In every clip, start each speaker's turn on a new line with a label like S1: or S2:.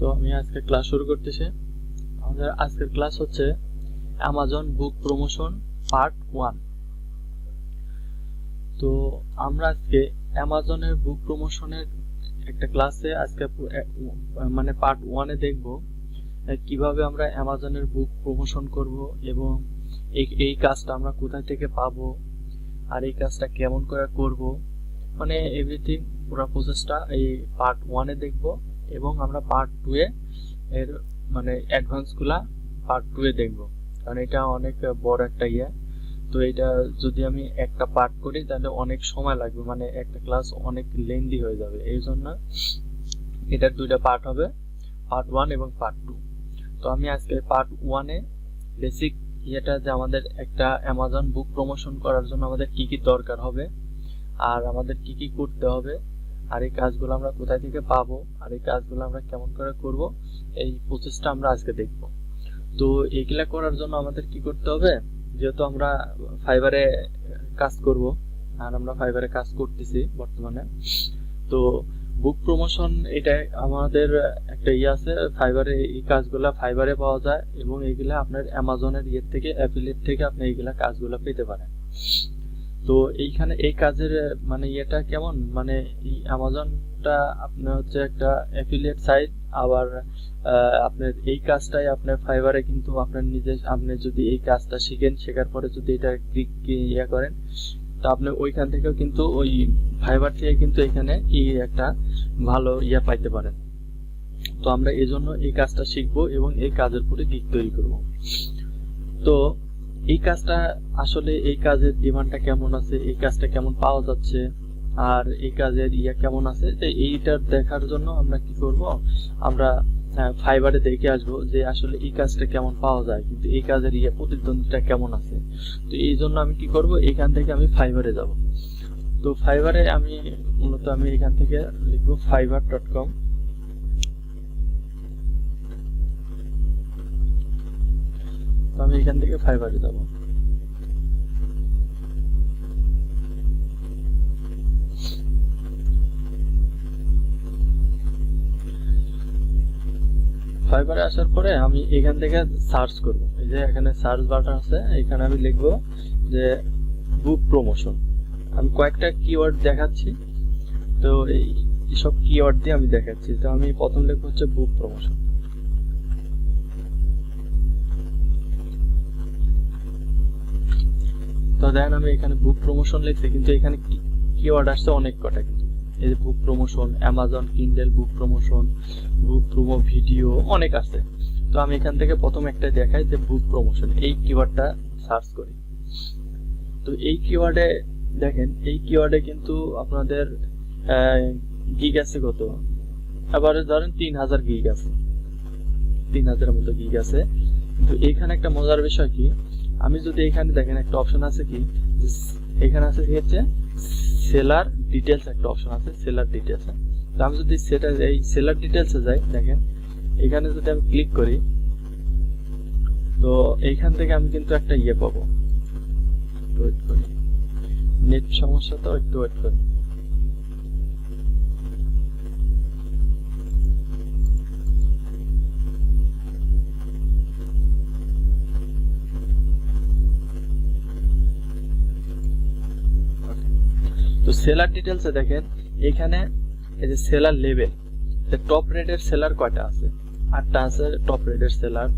S1: তো আমি আজকে ক্লাস শুরু করতেছি। আমাদের আজকের ক্লাস হচ্ছে অ্যামাজন বুক প্রমোশন পার্ট 1। তো আমরা আজকে অ্যামাজনের বুক প্রমোশনের একটা ক্লাসে আজকে মানে পার্ট 1-এ দেখব কিভাবে আমরা অ্যামাজনের বুক প্রমোশন করব এবং এই কাজটা আমরা কোথায় থেকে পাবো আর এই কাজটা কেমন করে করব, মানে এভরিথিং পুরো প্রসেসটা এই পার্ট 1-এ দেখব এবং আমরা পার্ট 2-এ এর মানে অ্যাডভান্সগুলা পার্ট 2-এ দেখব, কারণ এটা অনেক বড় একটা তো এটা যদি আমি একটা পার্ট করি তাহলে অনেক সময় লাগবে, মানে একটা ক্লাস অনেক লেন্দি হয়ে যাবে। এই জন্য এটার দুইটা পার্ট হবে, পার্ট 1 এবং পার্ট 2। তো আমি আজকে পার্ট 1-এ বেসিক যে আমাদের একটা অ্যামাজন বুক প্রমোশন করার জন্য আমাদের কি কি দরকার হবে আর আমাদের কি কি করতে হবে আর এই কাজগুলো আমরা কোথায় থেকে পাবো আর এই কাজগুলো আমরা কেমন করে করব, এই প্রসেসটা আমরা আজকে দেখব। তো এইগুলা করার জন্য আমাদের কি করতে হবে, যেহেতু আমরা ফাইবারে কাজ করব আর আমরা ফাইবারে কাজ করতেছি বর্তমানে, তো বুক প্রমোশন এটা আমাদের একটা আছে ফাইবারে, এই কাজগুলা ফাইবারে পাওয়া যায় এবং এইগুলা আপনার অ্যামাজনের থেকে অ্যাফিলিয়েট থেকে আপনি এইগুলা কাজগুলা পেতে পারেন। তো এইখানে এই কাজের মানে কেমন, মানে এই অ্যামাজনটা আপনার হচ্ছে একটা অ্যাফিলিয়েট সাইট, আবার আপনার এই কাজটাই আপনার ফাইবারে কিন্তু আপনার আপনি যদি এই কাজটা শিখেন, শেখার পরে যদি এটা ক্লিক করেন তো আপনি ওইখান থেকেও কিন্তু ওই ফাইবার থেকে কিন্তু এখানে একটা ভালো পাইতে পারেন। তো আমরা এই জন্য এই কাজটা শিখবো এবং এই কাজের পরে গিগ তৈরি করব। তো এই কাজটা আসলে এই কাজের ডিমান্ডটা কেমন আছে, এই কাজটা কেমন পাওয়া যাচ্ছে আর এই কাজের কেমন আছে, এইটার দেখার জন্য আমরা কি করব, আমরা ফাইবারে দেখে আসবো যে আসলে এই কাজটা কেমন পাওয়া যায়, কিন্তু এই কাজের প্রতিদ্বন্দ্বিতা কেমন আছে। তো এই জন্য আমি কি করব, এখান থেকে আমি ফাইবারে যাব। তো ফাইবারে আমি মূলত আমি এখান থেকে লিখবো fiverr.com। তো আমি এখান থেকে ফাইবারে যাব। ফাইবারে আসার পরে আমি এখান থেকে সার্চ করব, এই যে এখানে সার্চ বাটন আছে, এখানে আমি লিখবো যে বুক প্রমোশন। আমি কয়েকটা কিওয়ার্ড দেখাচ্ছি, তো এই সব কিওয়ার্ড দিয়ে আমি দেখাচ্ছি। তো আমি প্রথম লিখবো হচ্ছে বুক প্রমোশন। তো দেখেন আমি এখানে বুক প্রমোশন লিখছি, কিন্তু এখানে কিওয়ার্ড আসছে অনেক কটা, কিন্তু এই যে book promotion, Amazon Kindle book promotion, book promo video, অনেক আছে। তো আমি এখান থেকে প্রথম একটা দেখাই যে বুক প্রমোশন, এই কিওয়ার্ডটা সার্চ করি। তো এই কিওয়ার্ডে দেখেন, এই কিওয়ার্ডে কিন্তু আপনাদের গিগ আছে কত, আবার ধরেন 3000 গিগ আছে, 3000-এর মতো গিগ আছে। কিন্তু এখানে একটা মজার বিষয় কি, আমি যদি এখানে দেখেন একটা অপশন আছে কি, এখানে আছে কি হচ্ছে সেলার ডিটেলস, একটা অপশন আছে সেলার ডিটেলস। তো আমি যদি সেটা এই সেলার ডিটেলসে যাই, দেখেন এখানে যদি আমি ক্লিক করি তো এইখান থেকে আমি কিন্তু একটা পাবো। ওয়েট করি, নেট সমস্যা তো একটু ওয়েট করি। তো সেলার ডিটেলসে দেখেন এখানে এই যে সেলার লেভেল, টপ রেটের সেলার কয়টা আছে, 8টা আছে টপ রেটের সেলার।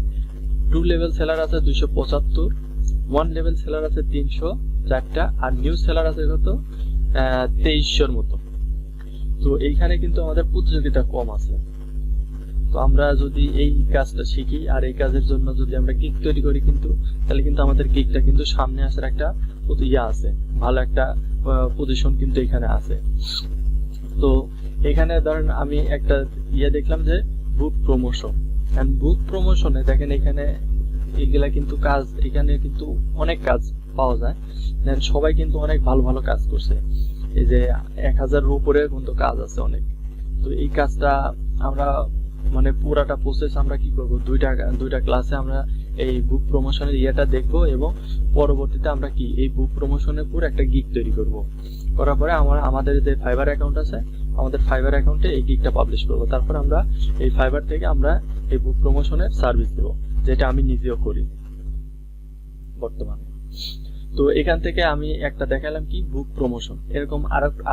S1: 2 লেভেল সেলার আছে 275, 1 লেভেল সেলার আছে 304টা, আর নিউ সেলার আছে কত 2300-এর মতো। তো এইখানে কিন্তু আমাদের প্রতিযোগিতা কম আছে। তো আমরা যদি এই কাজটা শিখি আর এই কাজের জন্য যদি আমরা গিগ তৈরি করি, কিন্তু তাহলে কিন্তু আমাদের গিগটা কিন্তু সামনে আসার একটা আছে, ভালো একটা পজিশন কিন্তু এখানে আছে। তো এখানে ধরেন আমি একটা দেখলাম যে বুক প্রমোশন, এন্ড বুক প্রমোশনে দেখেন এখানে এগুলা কিন্তু কাজ, এখানে কিন্তু অনেক কাজ পাওয়া যায়, দেন সবাই কিন্তু অনেক ভালো ভালো কাজ করছে, এই যে 1000-এর উপরে কিন্তু কাজ আছে অনেক। তো এই কাজটা আমরা মানে পুরাটা প্রসেস আমরা কি করব, দুইটা ক্লাসে আমরা এই বুক প্রমোশনের দেখবো এবং পরবর্তীতে আমরা কি এই বুক প্রমোশনের পুরো একটা গিগ তৈরি করব। করার পরে আমাদের যে ফাইবার অ্যাকাউন্ট আছে আমাদের ফাইবার অ্যাকাউন্টে এই গিগটা পাবলিশ করব। তারপর আমরা এই ফাইবার থেকে আমরা এই বুক প্রমোশনের সার্ভিস দেব, যেটা আমি নিজেও করি বর্তমানে। তো এখান থেকে আমি একটা দেখালাম কি বুক প্রমোশন। এরকম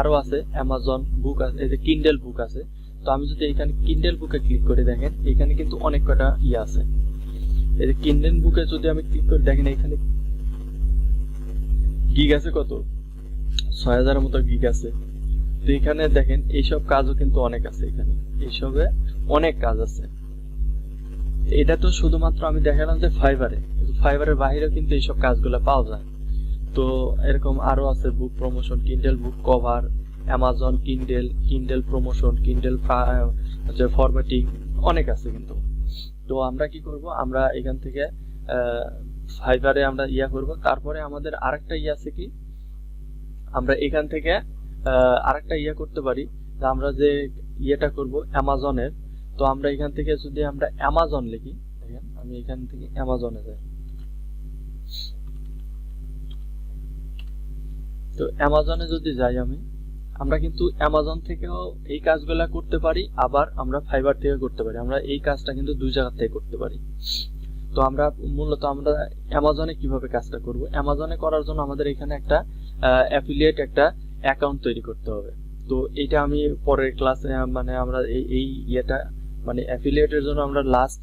S1: আরো আছে, অ্যামাজন বুক আছে, এই যে কিন্ডেল বুক আছে। তো আমি যদি এখানে কিন্ডেল বুকে ক্লিক করে দেখেন, এখানে কিন্তু অনেক কটা ইয়ে আছে। এই যে কিন্ডেল বুকে যদি আমি ক্লিক করে দেখেন, এখানে গিগ আছে কত, 6000 এর মতো গিগ আছে। তো এখানে দেখেন এইসব কাজও কিন্তু অনেক আছে, এখানে এইসবে অনেক কাজ আছে। এটা তো শুধুমাত্র আমি দেখালাম যে ফাইবারে, কিন্তু ফাইবারের বাইরেও কিন্তু এইসব কাজগুলো পাওয়া যায়। তো এরকম আরো আছে বুক প্রমোশন, কিন্ডেল বুক cover, Amazon Kindle, Kindle promotion, Kindle formatting, অনেক আছে কিন্তু। তো আমরা কি করব, আমরা এখান থেকে ফাইবারে আমরা ইয়া করব। তারপরে আমাদের আরেকটা ইয়া আছে কি, আমরা এখান থেকে আরেকটা ইয়া করতে পারি, আমরা যে ইয়েটা করব অ্যামাজনের। তো আমরা এখান থেকে যদি আমরা অ্যামাজন লিখি, দেখেন আমি এখান থেকে অ্যামাজনে যাই। তো অ্যামাজনে যদি যাই আমরা কিন্তু অ্যামাজন থেকেও এই কাজগুলা করতে পারি, আবার আমরা ফাইবার থেকে করতে পারি। আমরা এই কাজটা কিন্তু দুই জায়গা থেকে করতে পারি। তো আমরা মূলত আমরা অ্যামাজনে কিভাবে কাজটা করব, অ্যামাজনে করার জন্য আমাদের এখানে একটা অ্যাফিলিয়েট একটা অ্যাকাউন্ট তৈরি করতে হবে। তো এটা আমি পরের ক্লাসে মানে আমরা এই ইয়েটা মানে অ্যাফিলিয়েটের জন্য আমরা লাস্ট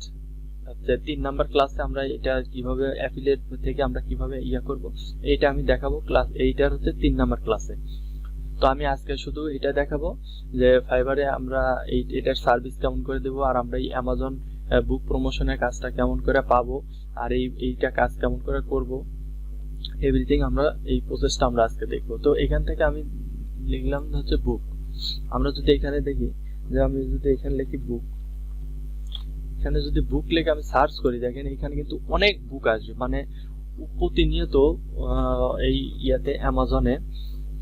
S1: 3 নাম্বার ক্লাসে আমরা এটা কিভাবে অ্যাফিলিয়েট থেকে আমরা কিভাবে ইয়া করব এটা আমি দেখাবো। ক্লাস এইটার হচ্ছে 3 নাম্বার ক্লাসে। তো আমি আজকে শুধু এটা দেখাবো যে ফাইবারে আমরা এটার সার্ভিস কেমন করে দেব, আর আমরা এই অ্যামাজন বুক প্রমোশনের কাজটা কেমন করে পাবো, আর এইটা কাজ কেমন করে করব, এভরিথিং আমরা এই প্রসেসটা আমরা আজকে দেখবো। তো এখান থেকে আমি লিখলাম হচ্ছে বুক। আমরা যদি এখানে দেখি যে আমি যদি এখানে লিখি বুক, এখানে যদি বুক লিখে আমি সার্চ করি, দেখেন এখানে কিন্তু অনেক বুক আসবে। মানে প্রতিনিয়ত এই ইয়াতে অ্যামাজনে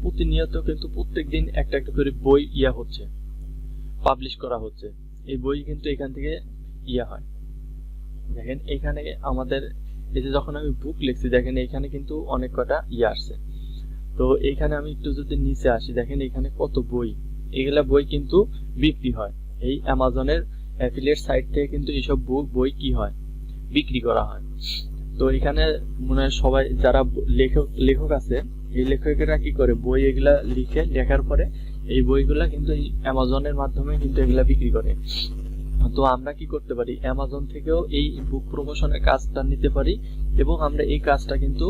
S1: প্রতিনিয়ত কিন্তু প্রত্যেকদিন একটা একটা করে বই ইয়া হচ্ছে, পাবলিশ করা হচ্ছে। এই বই কিন্তু এখান থেকে ইয়া হয়। দেখেন এখানে আমাদের এই যে যখন আমি বুক লিখছি, দেখেন এখানে কিন্তু অনেক কটা ইয়া আসছে। তো এখানে আমি একটু যদি নিচে আসি, দেখেন এখানে কত বই, এগুলা বই কিন্তু বিক্রি হয়। এই অ্যামাজনের অ্যাফিলিয়েট সাইট থেকে কিন্তু এইসব বই কি হয়, বিক্রি করা হয়। তো এখানে মনে হয় সবাই যারা লেখক আছে, এই লেখকেরা কি করে, বই এগুলা লেখার পরে এই বইগুলা কিন্তু এই অ্যামাজনের মাধ্যমে কিন্তু এগুলা বিক্রি করে। তো আমরা কি করতে পারি, অ্যামাজন থেকেও এই বুক প্রমোশনের কাজটা নিতে পারি, এবং আমরা এই কাজটা কিন্তু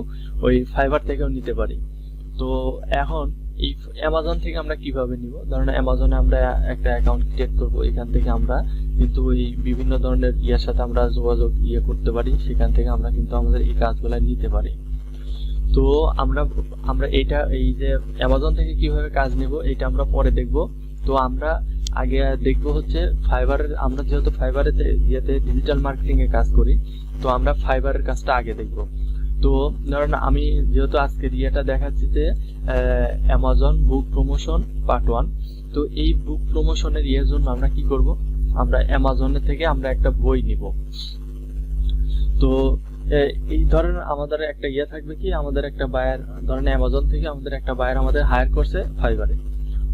S1: ওই ফাইবার থেকেও নিতে পারি। তো এখন এই অ্যামাজন থেকে আমরা কিভাবে নিব, ধরেন অ্যামাজনে আমরা একটা অ্যাকাউন্ট ক্রিয়েট করব। এখান থেকে আমরা কিন্তু এই বিভিন্ন ধরনের ইয়ার সাথে আমরা যোগাযোগ করতে পারি, সেখান থেকে আমরা কিন্তু আমাদের এই কাজগুলা নিতে পারি। তো আমরা এটা এই যে অ্যামাজন থেকে কিভাবে কাজ নেব এটা আমরা পরে দেখব। তো আমরা আগে দেখব হচ্ছে ফাইবারের, আমরা যেহেতু ফাইবারেতে ডিজিটাল মার্কেটিং এ কাজ করি, তো আমরা ফাইবারের কাজটা আগে দেখব। তো ধরেন আমি যেহেতু আজকের ইয়েটা দেখাচ্ছি যে অ্যামাজন বুক প্রমোশন পার্ট 1। তো এই বুক প্রমোশনের ইয়ের জন্য আমরা কি করব, আমরা অ্যামাজনের থেকে আমরা একটা বই নিব। তো এই ধরেন আমাদের একটা ইয়ে থাকবে কি, আমাদের একটা বায়ার, ধরেন অ্যামাজন থেকে আমাদের একটা বায়ার আমাদের হায়ার করছে ফাইবারে।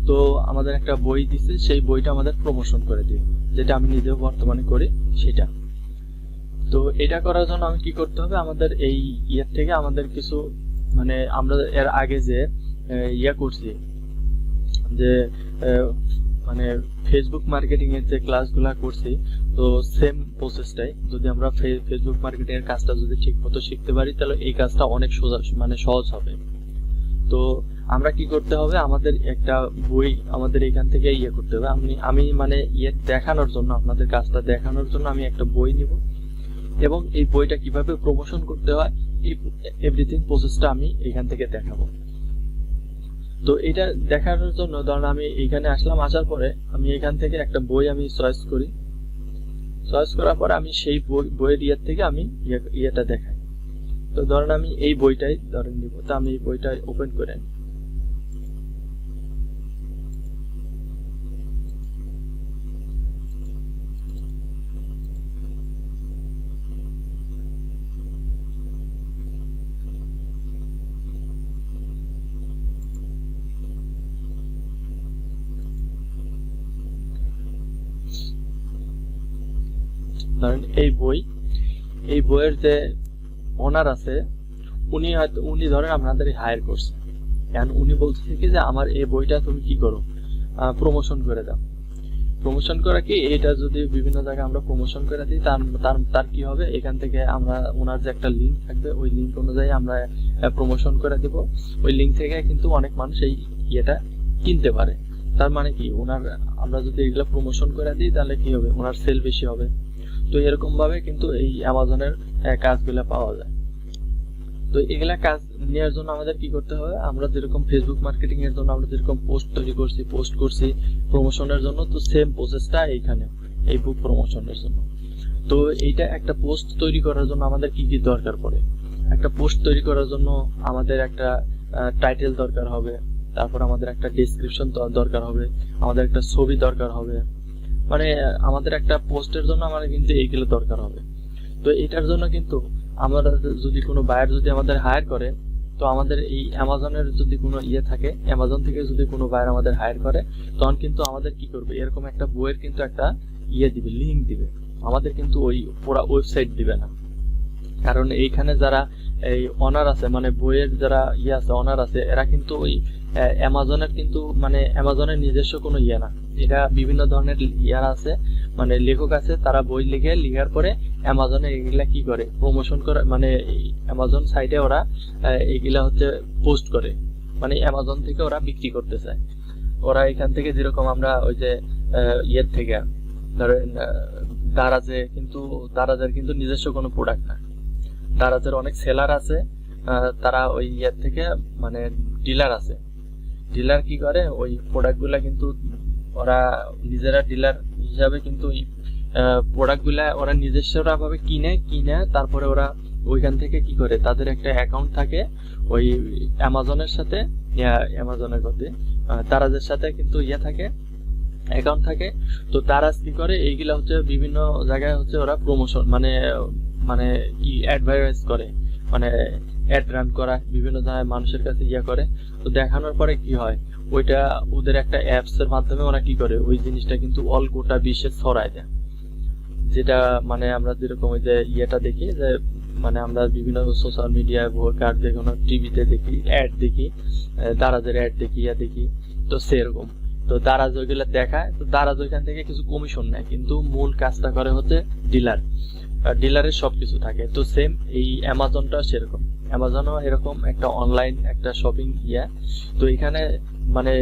S1: তো আমাদের একটা বই দিছে, সেই বইটা আমাদের প্রমোশন করে দিও, যেটা আমি নিজেও বর্তমানে করি সেটা। তো এটা করার জন্য আমি কি করতে হবে, আমাদের এই ইয়ের থেকে আমাদের কিছু মানে আমরা এর আগে যে ইয়া করছি, যে মানে ফেসবুক মার্কেটিং এর যে ক্লাসগুলো করছি, তো সেম প্রসেসটাই যদি আমরা ফেসবুক মার্কেটিং এর কাজটা যদি ঠিকমতো শিখতে পারি, তাহলে এই কাজটা অনেক সোজা মানে সহজ হবে। তো আমরা কি করতে হবে, আমাদের একটা বই আমাদের এখান থেকে ইয়ে করতে হবে। আমি মানে ইয়ে দেখানোর জন্য, আপনাদের কাজটা দেখানোর জন্য আমি একটা বই নিব, এবং এই বইটা কিভাবে প্রমোশন করতে হয় এই এভরিথিং প্রসেসটা আমি এখান থেকে দেখাবো। তো এটা দেখানোর জন্য ধরুন আমি এখানে আসলাম, আসার পরে আমি এখান থেকে একটা বই আমি চয়েস করি, চয়েস করার পরে আমি সেই বইয়ের ইয়ের থেকে আমি ইয়েটা দেখাই। তো ধরেন আমি এই বইটাই ধরেন নিব, তো আমি এই বইটা ওপেন করে ধরেন এই বইয়ের যে ওনার আছে, উনি ধরেন আপনাদের হায়ার করছে, এখন উনি বলছে কি যে আমার এই বইটা তুমি কি করো, প্রমোশন করে দাও। প্রমোশন করা কি, এটা যদি বিভিন্ন জায়গায় আমরা প্রমোশন করে দিই, তার কি হবে, এখান থেকে আমরা ওনার যে একটা লিঙ্ক থাকবে, ওই লিঙ্ক অনুযায়ী আমরা প্রমোশন করে দিব। ওই লিঙ্ক থেকে কিন্তু অনেক মানুষ এই ইয়েটা কিনতে পারে। তার মানে কি, আমরা যদি এগুলো প্রমোশন করে দিই তাহলে কি হবে, ওনার সেল বেশি হবে। তো এরকম ভাবে কিন্তু এই অ্যামাজনের কাজগুলো পাওয়া যায়। তো এগুলা কাজ নেওয়ার জন্য আমাদের কি করতে হবে, আমরা যেরকম ফেসবুক মার্কেটিং এর জন্য আমরা যেরকম পোস্ট করছি প্রমোশনের জন্য, তো সেম প্রসেসটা এইখানে এই বুক প্রমোশনের জন্য। তো এইটা একটা পোস্ট তৈরি করার জন্য আমাদের কি কি দরকার পড়ে, একটা পোস্ট তৈরি করার জন্য আমাদের একটা টাইটেল দরকার হবে, তারপর আমাদের একটা ডেসক্রিপশন দরকার হবে, আমাদের একটা ছবি দরকার হবে, মানে আমাদের একটা পোস্টের জন্য আমাদের কিন্তু এইগুলো দরকার হবে। তো এটার জন্য কিন্তু আমরা যদি কোনো বায়ার যদি আমাদের হায়ার করে, তো আমাদের এই অ্যামাজনের যদি কোনো থাকে, অ্যামাজন থেকে যদি কোনো বায়ার আমাদের হায়ার করে, তখন কিন্তু আমাদের কি করবে, এরকম একটা বইয়ের কিন্তু একটা দিবে, লিঙ্ক দিবে, আমাদের কিন্তু ওই পুরো ওয়েবসাইট দিবে না। কারণ এইখানে যারা এই অনার আছে, মানে বইয়ের যারা আছে অনার আছে, এরা কিন্তু ওই অ্যামাজনের কিন্তু মানে অ্যামাজনের নিজস্ব কোনো না, এটা বিভিন্ন ধরনের আছে, মানে লেখক আছে, তারা বই লিখার পরে অ্যামাজনে এগুলা কি করে, প্রমোশন করে, মানে অ্যামাজন সাইটে ওরা এগুলা হচ্ছে পোস্ট করে, মানে অ্যামাজন থেকে ওরা বিক্রি করতে চায়। ওরা এখান থেকে যেরকম আমরা ওই যে থেকে ধরেন দারাজের কিন্তু নিজস্ব কোনো প্রোডাক্ট না, দারাজের অনেক সেলার আছে, তারা ওই থেকে মানে ডিলার আছে, ডিলার কি করে ওই প্রোডাক্টগুলা কিন্তু ওরা নিজেরা ডিলার হিসাবে কিন্তু ওই প্রোডাক্টগুলা ওরা নিজস্বরা ভাবে কিনে তারপরে ওরা ওইখান থেকে কি করে, তাদের একটা অ্যাকাউন্ট থাকে ওই অ্যামাজনের সাথে, অ্যামাজনের কথা দারাজের সাথে কিন্তু থাকে, অ্যাকাউন্ট থাকে। তো তারা কি করে, এইগুলা হচ্ছে বিভিন্ন জায়গায় হচ্ছে ওরা প্রমোশন মানে কি অ্যাডভার্টাইজ করে, মানে অ্যাড রান করা, বিভিন্ন জায়গায় মানুষের কাছে করে। তো দেখানোর পরে কি হয়, ওইটা ওদের একটা অ্যাপস এর মাধ্যমে ওরা কি করে, ওই জিনিসটা কিন্তু অল গোটা বিশ্বে ছড়ায় দেয়। যেটা মানে আমরা যেরকম ওই যে দেখি যে মানে আমরা বিভিন্ন সোশ্যাল মিডিয়ায় কার্ড দেখি, টিভিতে দেখি, অ্যাড দেখি, দারাজের অ্যাড দেখি, দেখি, তো সেরকম। তো দারাজ ওইগুলো দেখায়, তো দারাজ ওইখান থেকে কিছু কমিশন নেয়, কিন্তু মূল কাজটা করে হচ্ছে ডিলারের সবকিছু থাকে। তো সেম এই অ্যামাজনটা সেরকম, অ্যামাজনও এরকম একটা অনলাইন একটা শপিং তো এখানে মানে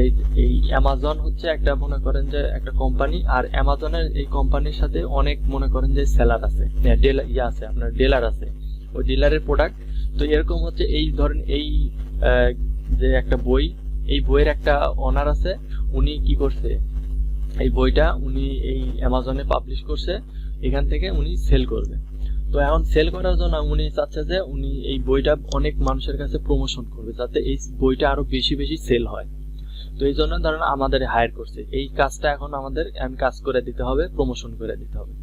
S1: এই অ্যামাজন হচ্ছে একটা মনে করেন যে একটা কোম্পানি, আর অ্যামাজনের এই কোম্পানির সাথে অনেক মনে করেন যে সেলার আছে, আছে আপনার ডিলার আছে, ওই ডিলারের প্রোডাক্ট। তো এরকম হচ্ছে এই ধরেন এই যে একটা বই, এই বইয়ের একটা অনার আছে, উনি কি করছে, এই বইটা উনি এই অ্যামাজনে পাবলিশ করছে, এখান থেকে উনি সেল করবে। তো এখন সেল করার জন্য উনি চাচ্ছে যে উনি এই বইটা অনেক মানুষের কাছে প্রমোশন করবে, যাতে এই বইটা আরো বেশি বেশি সেল হয়। তো এই জন্য ধরেন আমাদের হায়ার করছে, এই কাজটা এখন আমাদের কাজ করে দিতে হবে, প্রমোশন করে দিতে হবে।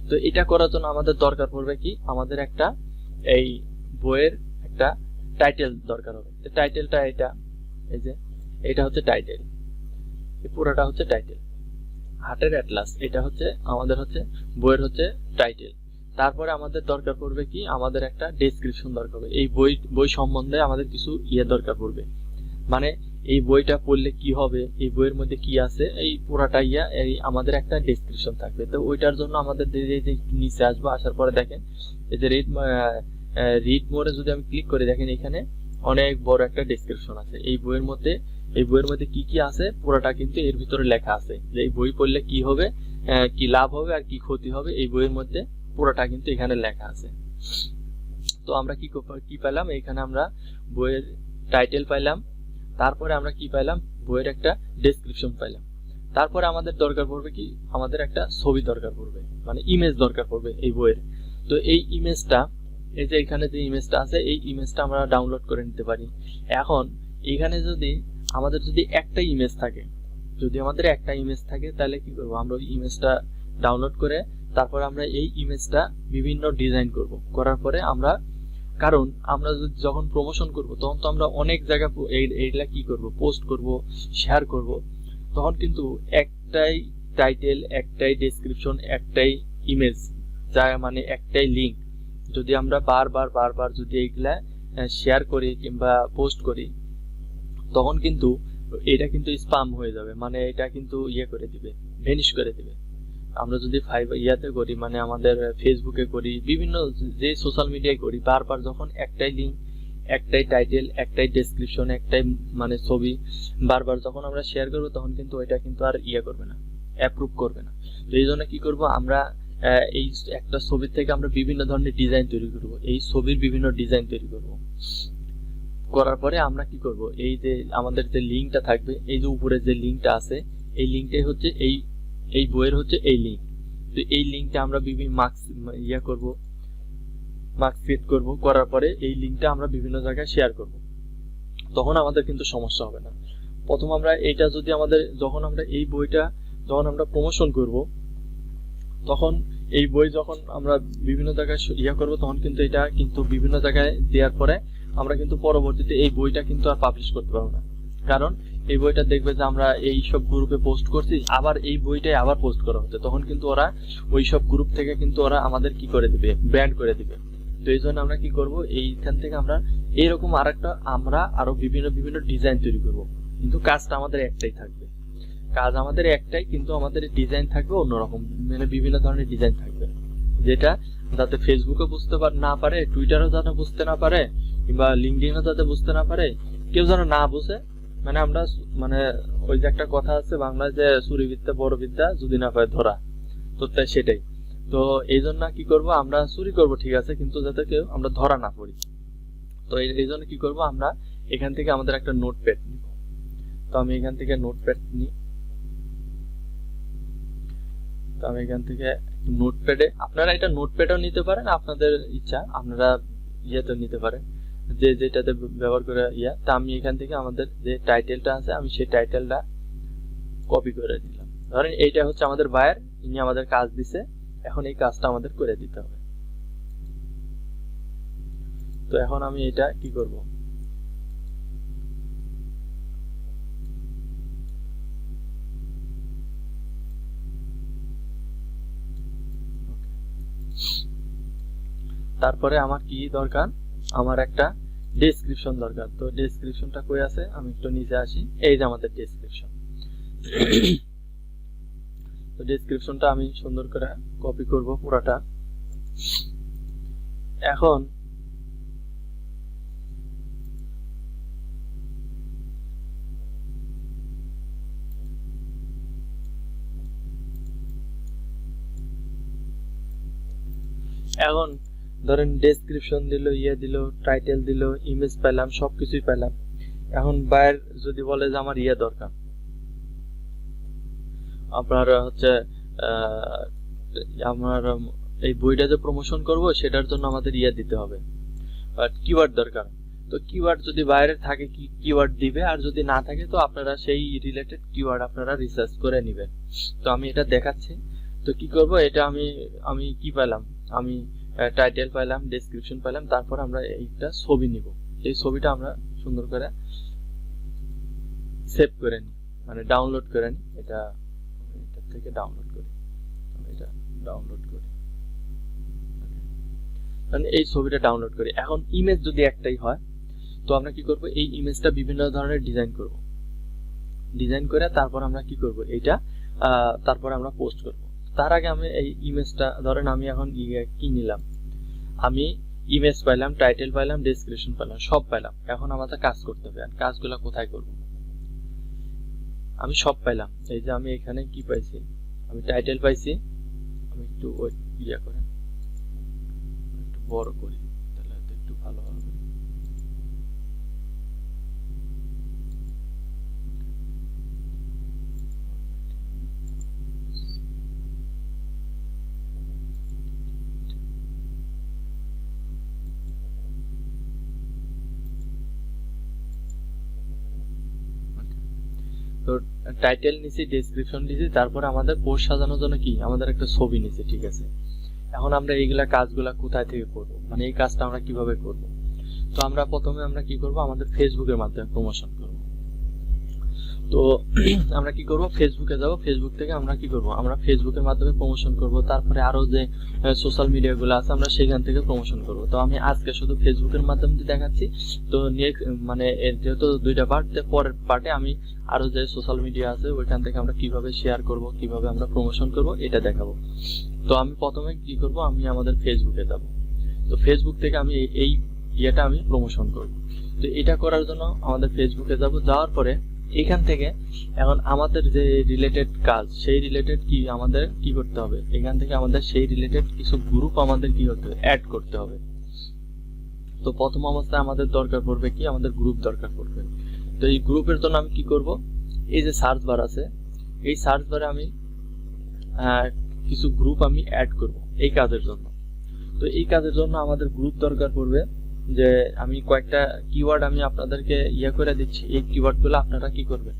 S1: তো এটা করার জন্য আমাদের দরকার পড়বে কি, আমাদের একটা এই বইয়ের একটা টাইটেল দরকার হবে। তো টাইটেলটা এই যে এটা হচ্ছে টাইটেল, এই পুরোটা হচ্ছে টাইটেল, হার্টের অ্যাটলাস, এটা হচ্ছে আমাদের হচ্ছে বইয়ের হচ্ছে টাইটেল। তারপরে আমাদের দরকার পড়বে কি, আমাদের একটা ডেসক্রিপশন দরকার হবে, এই বই সম্বন্ধে আমাদের কিছু দরকার পড়বে, মানে এই বইটা পড়লে কি হবে, এই বইয়ের মধ্যে কি আছে, এই পুরাটা এই আমাদের একটা ডেসক্রিপশন থাকবে। তো ওইটার জন্য আমাদের যে নিচে আসবো, আসার পরে দেখেন এই যে রিড মোরে যদি আমি ক্লিক করে, দেখেন এখানে অনেক বড় একটা ডেসক্রিপশন আছে। এই বইয়ের মধ্যে কি কি আছে পুরোটা কিন্তু এর ভিতরে লেখা আছে, যে এই বই পড়লে কি হবে, কি লাভ হবে আর কি ক্ষতি হবে, এই বইয়ের মধ্যে পুরোটা কিন্তু এখানে লেখা আছে। তো আমরা কি পেলাম, এখানে আমরা বইয়ের টাইটেল পাইলাম, তারপরে আমরা কি পাইলাম, বইয়ের একটা ডেসক্রিপশন পাইলাম। তারপরে আমাদের দরকার পড়বে কি, আমাদের একটা ছবি দরকার পড়বে, মানে ইমেজ দরকার পড়বে এই বইয়ের। তো এই ইমেজটা, এই যে এখানে যে ইমেজটা আছে, এই ইমেজটা আমরা ডাউনলোড করে নিতে পারি। এখন এখানে আমাদের যদি একটা ইমেজ থাকে, তাহলে কি করব, আমরা ওই ইমেজটা ডাউনলোড করে তারপর আমরা এই ইমেজটা বিভিন্ন ডিজাইন করার পরে আমরা, কারণ আমরা যখন প্রমোশন করব তখন তো আমরা অনেক জায়গা এইগুলা কি করব, পোস্ট করব, শেয়ার করব, তখন কিন্তু একটাই টাইটেল, একটাই ডেসক্রিপশন, একটাই ইমেজ যা মানে একটাই লিঙ্ক যদি আমরা বারবার যদি এইগুলা শেয়ার করি কিংবা পোস্ট করি, তখন কিন্তু এটা কিন্তু স্প্যাম হয়ে যাবে, মানে এটা কিন্তু করে দিবে, ভ্যানিশ করে দিবে। আমরা যদি ইয়াতে করি, মানে আমাদের ফেসবুকে করি, বিভিন্ন যে সোশ্যাল মিডিয়ায় করি, বারবার যখন একটাই লিঙ্ক, একটাই টাইটেল, একটাই ডেসক্রিপশন, একটাই মানে ছবি বারবার যখন আমরা শেয়ার করব, তখন কিন্তু এটা কিন্তু আর করবে না, অ্যাপ্রুভ করবে না। তো এই জন্য কি করব আমরা, এই একটা ছবির থেকে আমরা বিভিন্ন ধরনের ডিজাইন তৈরি করব, এই ছবির বিভিন্ন ডিজাইন তৈরি করব। করার পরে আমরা কি করব, এই যে আমাদের যে লিঙ্কটা থাকবে, এই যে উপরে যে লিঙ্কটা আছে, এই লিঙ্কটাই হচ্ছে এই বইয়ের হচ্ছে এই লিঙ্ক। তো এই লিঙ্কটা আমরা বিভিন্ন মার্কস করব, মার্কস ফিট করব, করার পরে এই লিঙ্কটা আমরা বিভিন্ন জায়গায় শেয়ার করব। তখন আমাদের কিন্তু সমস্যা হবে না। প্রথম আমরা এইটা যদি আমাদের, যখন আমরা এই বইটা যখন আমরা প্রমোশন করব, তখন এই বই যখন আমরা বিভিন্ন জায়গায় করব, তখন কিন্তু এটা কিন্তু বিভিন্ন জায়গায় দেওয়ার পরে আমরা কিন্তু পরবর্তীতে এই বইটা কিন্তু আর পাবলিশ করতে পারবো না। কারণ এই বইটা দেখবে যে আমরা এই সব গ্রুপে পোস্ট করছি, আবার এই বইটাই আবার পোস্ট করা হচ্ছে, তখন কিন্তু ওরা ওই সব গ্রুপ থেকে কিন্তু ওরা আমাদের কি করে দিবে, ব্যান করে দিবে। তো এই জন্য আমরা কি করব, এইখান থেকে আমরা এইরকম আমরা আরো বিভিন্ন ডিজাইন তৈরি করব, কিন্তু কাজটা আমাদের একটাই থাকবে, কাজ আমাদের একটাই, কিন্তু আমাদের ডিজাইন থাকবে অন্যরকম, মানে বিভিন্ন ধরনের ডিজাইন থাকবে, যেটা যাতে ফেসবুকে বুঝতে না পারে, টুইটারও যাতে বুঝতে না পারে, কিংবা লিঙ্কডইনও যাতে বুঝতে না পারে, কেউ যেন না বুঝে। মানে আমরা মানে ওই যে একটা কথা আছে বাংলায় যে চুরি বিদ্যা বড় বিদ্যা যদি না পায় ধরা, তো তাই সেটাই। তো এই জন্য কি করব, আমরা চুরি করব ঠিক আছে, কিন্তু যাতে কেউ আমরা ধরা না পড়ি। তো এই জন্য কি করব, আমরা এখান থেকে আমাদের একটা নোটপ্যাড নিব। তো আমি এখান থেকে নোটপ্যাড নিই, তো আমি এখান থেকে নোটপ্যাডে, আপনারা এটা নোটপ্যাডও নিতে পারেন, আপনাদের ইচ্ছা, আপনারা ইয়েতে নিতে পারেন, যে যেটাতে ব্যবহার করে তা আমি এখান থেকে আমাদের যে টাইটেলটা আছে, আমি সেই টাইটেলটা কপি করে দিলাম। ধরেন এইটা হচ্ছে আমাদের বায়ার, ইনি আমাদের কাজ দিছে, এখন এই কাজটা আমাদের করে দিতে হবে। তো এখন আমি এটা কি করব, তারপরে আমার কি দরকার, আমার একটা ডেসক্রিপশন দরকার। তো ডেসক্রিপশনটা কই আছে, আমি একটু নিচে আসি, এই যে আমাদের ডেসক্রিপশন। তো ডেসক্রিপশনটা আমি সুন্দর করে কপি করব পুরাটা। এখন ধরেন ডেসক্রিপশন দিল, দিল, টাইটেল দিল, ইমেজ পেলাম, সবকিছুই পেলাম। এখন বায়ার যদি বলে যে আমার দরকার, আপনার হচ্ছে আমার এই বইটা যে প্রমোশন করব সেটার জন্য আমাদের দিতে হবে, বাট কিওয়ার্ড দরকার। তো কিওয়ার্ড যদি বাইরে থাকে কিওয়ার্ড দিবে, আর যদি না থাকে তো আপনারা সেই রিলেটেড কিওয়ার্ড আপনারা রিসার্চ করে নেবেন। তো আমি এটা দেখাচ্ছি। তো কি করব, এটা আমি কি পেলাম, আমি টাইটেল পেলাম, ডেসক্রিপশন পেলাম, তারপর আমরা এইটা ছবি নিব। এই ছবিটা আমরা সুন্দর করে সেভ করে নিই, মানে ডাউনলোড করে নিই। এটা থেকে ডাউনলোড করি, এটা ডাউনলোড করি, মানে এই ছবিটা ডাউনলোড করি। এখন ইমেজ যদি একটাই হয়, তো আমরা কি করব, এই ইমেজটা বিভিন্ন ধরনের ডিজাইন করব, ডিজাইন করে তারপর আমরা কি করব, এইটা তারপর আমরা পোস্ট করব। তার আগে আমি এই ইমেজটা, ধরেন আমি এখন কি নিলাম, আমি ইমেজ পাইলাম, টাইটেল পাইলাম, ডেসক্রিপশন পাইলাম, সব পাইলাম। এখন আমাদের কাজ করতে হবে, আর কাজগুলো কোথায় করব, আমি সব পাইলাম। এই যে আমি এখানে কি পাইছি, আমি টাইটেল পাইছি, আমি একটু করে একটু বড় করি, তাহলে একটু ভালো হবে। তো টাইটেল নিছি, ডেসক্রিপশন নিছি, তারপরে আমাদের পোস্ট সাজানোর জন্য কি আমাদের একটা ছবি নিছি, ঠিক আছে। এখন আমরা এইগুলা কাজগুলা কোথায় থেকে করব, মানে এই কাজটা আমরা কিভাবে করব। তো আমরা প্রথমে আমরা কি করব, আমাদের ফেসবুকের মাধ্যমে প্রমোশন করব। তো আমরা কি করব, ফেসবুকে যাব, ফেসবুক থেকে আমরা কি করব, আমরা ফেসবুকের মাধ্যমে প্রমোশন করব, তারপরে আরো যে সোশ্যাল মিডিয়াগুলো আছে আমরা সেখান থেকে প্রমোশন করব। তো আমি আজকে শুধু ফেসবুকের মাধ্যমে দেখাচ্ছি। তো মানে যেহেতু দুইটা পার্ট, পরের পার্টে আমি আরো যে সোশ্যাল মিডিয়া আছে ওইখান থেকে আমরা কিভাবে শেয়ার করব, কিভাবে আমরা প্রমোশন করব এটা দেখাবো। তো আমি প্রথমে কি করব, আমি আমাদের ফেসবুকে যাব। তো ফেসবুক থেকে আমি এই ইয়েটা আমি প্রমোশন করব। তো এটা করার জন্য আমাদের ফেসবুকে যাব, যাওয়ার পরে এখান থেকে এখন আমাদের যে রিলেটেড কাজ সেই রিলেটেড কি আমাদের কি করতে হবে, এখান থেকে আমাদের সেই রিলেটেড কিছু গ্রুপ আমাদের কি করতে হবে, অ্যাড করতে হবে। তো প্রথম অবস্থায় আমাদের দরকার পড়বে কি, আমাদের গ্রুপ দরকার পড়বে। তো এই গ্রুপের জন্য আমি কি করব, এই যে সার্চ বার আছে, এই সার্চ বারে আমি কিছু গ্রুপ আমি অ্যাড করব এই কাজের জন্য। তো এই কাজের জন্য আমাদের গ্রুপ দরকার পড়বে, যে আমি কয়েকটা কিওয়ার্ড আমি আপনাদেরকে করে দিচ্ছি। এই কিওয়ার্ডগুলো আপনারা কি করবেন,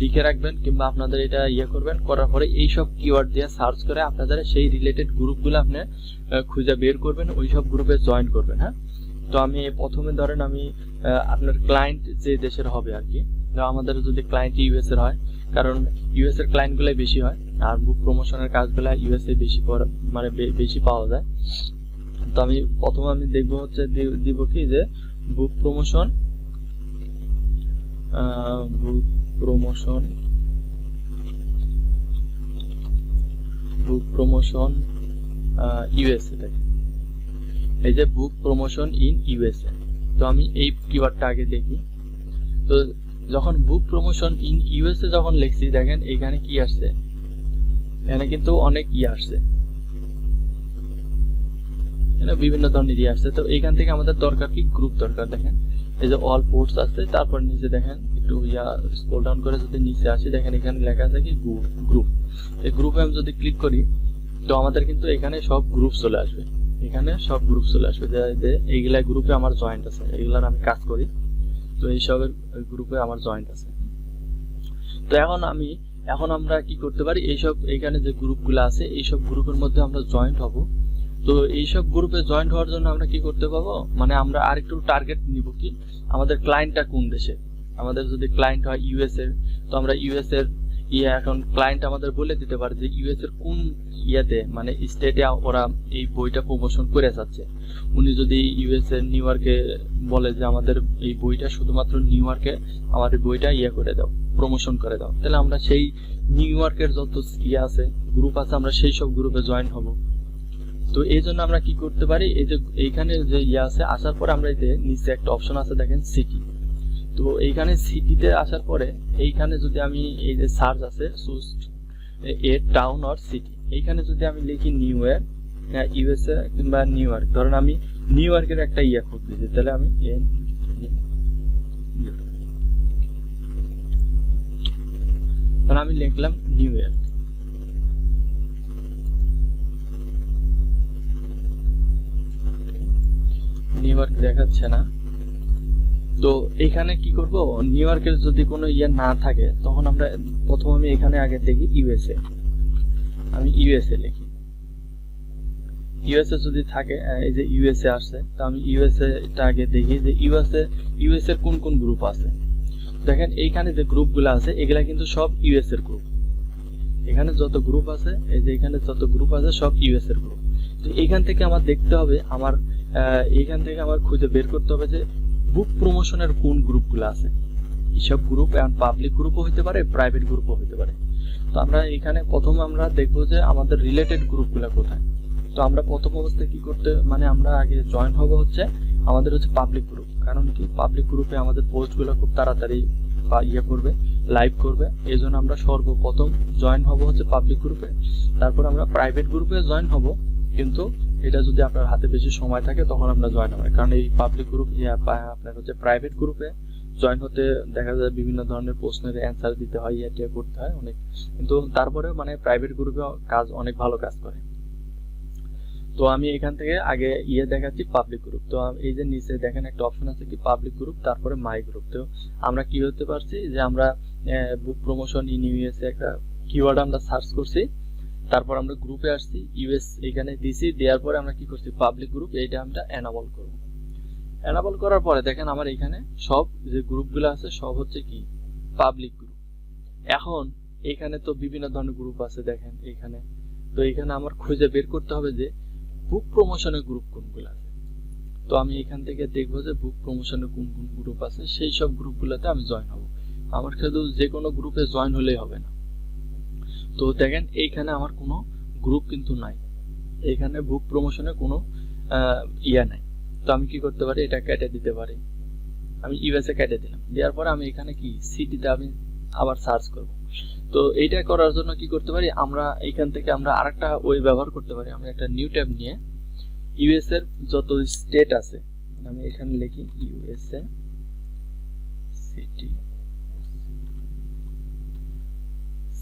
S1: লিখে রাখবেন, কিংবা আপনাদের এটা করবেন, করার পরে এই সব কিওয়ার্ড দিয়ে সার্চ করে আপনাদের সেই রিলেটেড গ্রুপগুলো আপনি খুঁজে বের করবেন, ওই সব গ্রুপে জয়েন করবেন। হ্যাঁ, তো আমি প্রথমে ধরেন আমি আপনার ক্লায়েন্ট যে দেশের হবে আর কি, আমাদের যদি ক্লায়েন্ট ইউএস এর হয়, কারণ ইউএস এর ক্লায়েন্টগুলাই বেশি হয়, আর বুক প্রমোশনের কাজগুলো ইউএস এ বেশি মানে বেশি পাওয়া যায়। তো আমি প্রথমে আমি দেখবো হচ্ছে দিব কি, যে বুক প্রমোশন ইউএসএ থেকে, এই যে বুক প্রমোশন ইন ইউএসএ। তো আমি এই কিওয়ার্ডটা আগে দেখি। তো যখন বুক প্রমোশন ইন ইউএসএ যখন লিখছি, দেখেন এখানে কি আসছে, এখানে কিন্তু অনেক আসছে, বিভিন্ন ধরনের আসছে। তো এখান থেকে আমাদের দরকার কি, গ্রুপ দরকার। দেখেন এই যে অল পোর্টস আছে, তারপর নিচে দেখেন একটু স্ক্রল ডাউন করে যদি নিচে আসি, দেখেন এখানে লেখা আছে কি গ্রুপ। এই গ্রুপে আমি যদি ক্লিক করি, তো আমাদের কিন্তু এখানে সব গ্রুপ চলে আসবে, এখানে সব গ্রুপ চলে আসবে, যে এইগুলা গ্রুপে আমার জয়েন্ট আছে, এগুলার আমি কাজ করি। তো এই সবের গ্রুপে আমার জয়েন্ট আছে। তো এখন আমরা কি করতে পারি, এইসব এখানে যে গ্রুপগুলো আছে এইসব গ্রুপের মধ্যে আমরা জয়েন্ট হব। তো এইসব গ্রুপে জয়েন্ট হওয়ার জন্য আমরা কি করতে পারবো, মানে আমরা আরেকটু টার্গেট নিব কি, আমাদের ক্লায়েন্টটা কোন দেশে। আমাদের যদি ক্লায়েন্ট হয় ইউএস এর, তো আমরা ইউএস এর এখন ক্লায়েন্ট আমাদের বলে দিতে পারে যে ইউএস এর কোন মানে স্টেটে ওরা এই বইটা প্রমোশন করে যাচ্ছে। উনি যদি ইউএস এর নিউ ইয়র্কে বলে যে আমাদের এই বইটা শুধুমাত্র নিউ ইয়র্কে আমাদের বইটা করে দাও, প্রমোশন করে দাও, তাহলে আমরা সেই নিউ ইয়র্কের যত আছে গ্রুপ আছে, আমরা সেই সব গ্রুপে জয়েন হব। তো এই জন্য আমরা কি করতে পারি, এই যে এইখানে যে আছে, আসার পরে আমরা এই যে নিচে একটা অপশন আছে দেখেন সিটি। তো এইখানে সিটিতে আসার পরে এইখানে যদি আমি এই যে সার্চ আছে choose a town or city, এইখানে যদি আমি লিখি নিউ ইয়র্ক, ইউএসএ কিংবা নিউ ইয়র্ক, ধরেন আমি নিউ ইয়র্কের একটা খুঁজতেছি, তাহলে আমি লিখলাম নিউ ইয়র্ক। নিউ ইয়র্ক দেখাচ্ছে না। তো এখানে কি করব, নিউ ইয়র্কের যদি কোনো না থাকে, তখন আমরা প্রথম আমি এখানে আগে দেখি ইউএসএ, আমি ইউএসএ লিখি। ইউএসএ যদি থাকে, এই যে ইউএসএ আসছে, তো আমি ইউএসএ টা আগে দেখি যে ইউএস এর কোন কোন গ্রুপ আছে। দেখেন এইখানে যে গ্রুপগুলো আছে এগুলা কিন্তু সব ইউএস এর গ্রুপ। এখানে যত গ্রুপ আছে, এই যে এখানে যত গ্রুপ আছে সব ইউএস এর গ্রুপ। তো এইখান থেকে আমার দেখতে হবে, আমার এইখান থেকে আমার খুঁজে বের করতে হবে যে বুক প্রমোশনের কোন গ্রুপগুলো আছে। এইসব গ্রুপ এখন পাবলিক গ্রুপও হতে পারে, প্রাইভেট গ্রুপও হতে পারে। তো আমরা এখানে প্রথম আমরা দেখবো যে আমাদের রিলেটেড গ্রুপগুলো কোথায়। তো আমরা প্রথম অবস্থায় কি করতে, মানে আমরা আগে জয়েন হব হচ্ছে আমাদের হচ্ছে পাবলিক গ্রুপ। কারণ কি, পাবলিক গ্রুপে আমাদের পোস্টগুলো খুব তাড়াতাড়ি করবে, লাইভ করবে। এই জন্য আমরা সর্বপ্রথম জয়েন হব হচ্ছে পাবলিক গ্রুপে। তারপর আমরা প্রাইভেট গ্রুপে জয়েন হব, কিন্তু এটা যদি আপনার হাতে বেশি সময় থাকে তখন আমরা জয়েন হবে। কারণ এই পাবলিক গ্রুপ আপনার হচ্ছে প্রাইভেট গ্রুপে জয়েন হতে দেখা যায় বিভিন্ন ধরনের প্রশ্নের অ্যান্সার দিতে হয়, করতে হয় অনেক, কিন্তু তারপরে মানে প্রাইভেট গ্রুপে কাজ অনেক ভালো কাজ করে। তো আমি এখান থেকে আগে দেখাচ্ছি পাবলিক গ্রুপ। তো এই যে নিচে দেখেন একটা অপশন আছে কি পাবলিক গ্রুপ, তারপরে মাই গ্রুপ। তো আমরা কি হতে পারছি যে আমরা বুক প্রমোশন ইন ইউএসএ একটা কিওয়ার্ড আমরা সার্চ করছি, তারপর আমরা গ্রুপে আসছি, ইউএস এখানে দিছি, দেওয়ার পরে আমরা কি করছি পাবলিক গ্রুপ এইটা আমরা এনাবল করব। এনাবল করার পরে দেখেন আমার এখানে সব যে গ্রুপগুলো আছে সব হচ্ছে কি পাবলিক গ্রুপ। এখন এখানে তো বিভিন্ন ধরনের গ্রুপ আছে দেখেন এখানে, তো এখানে আমার খুঁজে বের করতে হবে যে বুক প্রমোশনের গ্রুপ কোনগুলো আছে। তো আমি এখান থেকে দেখবো যে বুক প্রমোশনের কোন কোন গ্রুপ আছে, সেই সব গ্রুপগুলোতে আমি জয়েন হব। আমার শুধু যে কোনো গ্রুপে জয়েন হলেই হবে না। তো দেখেন এইখানে আমার কোনো গ্রুপ কিন্তু নাই, এখানে বুক প্রমোশনের কোনো ইয়া নাই। তো আমি কি করতে পারি, এটা কেটে দিতে পারি। আমি ইউএসএ কেটে দিলাম, দেওয়ার পরে আমি এখানে কি সিটিতে আমি আবার সার্চ করব। তো এইটা করার জন্য কি করতে পারি, আমরা এখান থেকে আমরা আরেকটা ওয়ে ব্যবহার করতে পারি। আমরা একটা নিউ ট্যাব নিয়ে ইউএস এর যত স্টেট আছে, আমি এখানে লিখি USA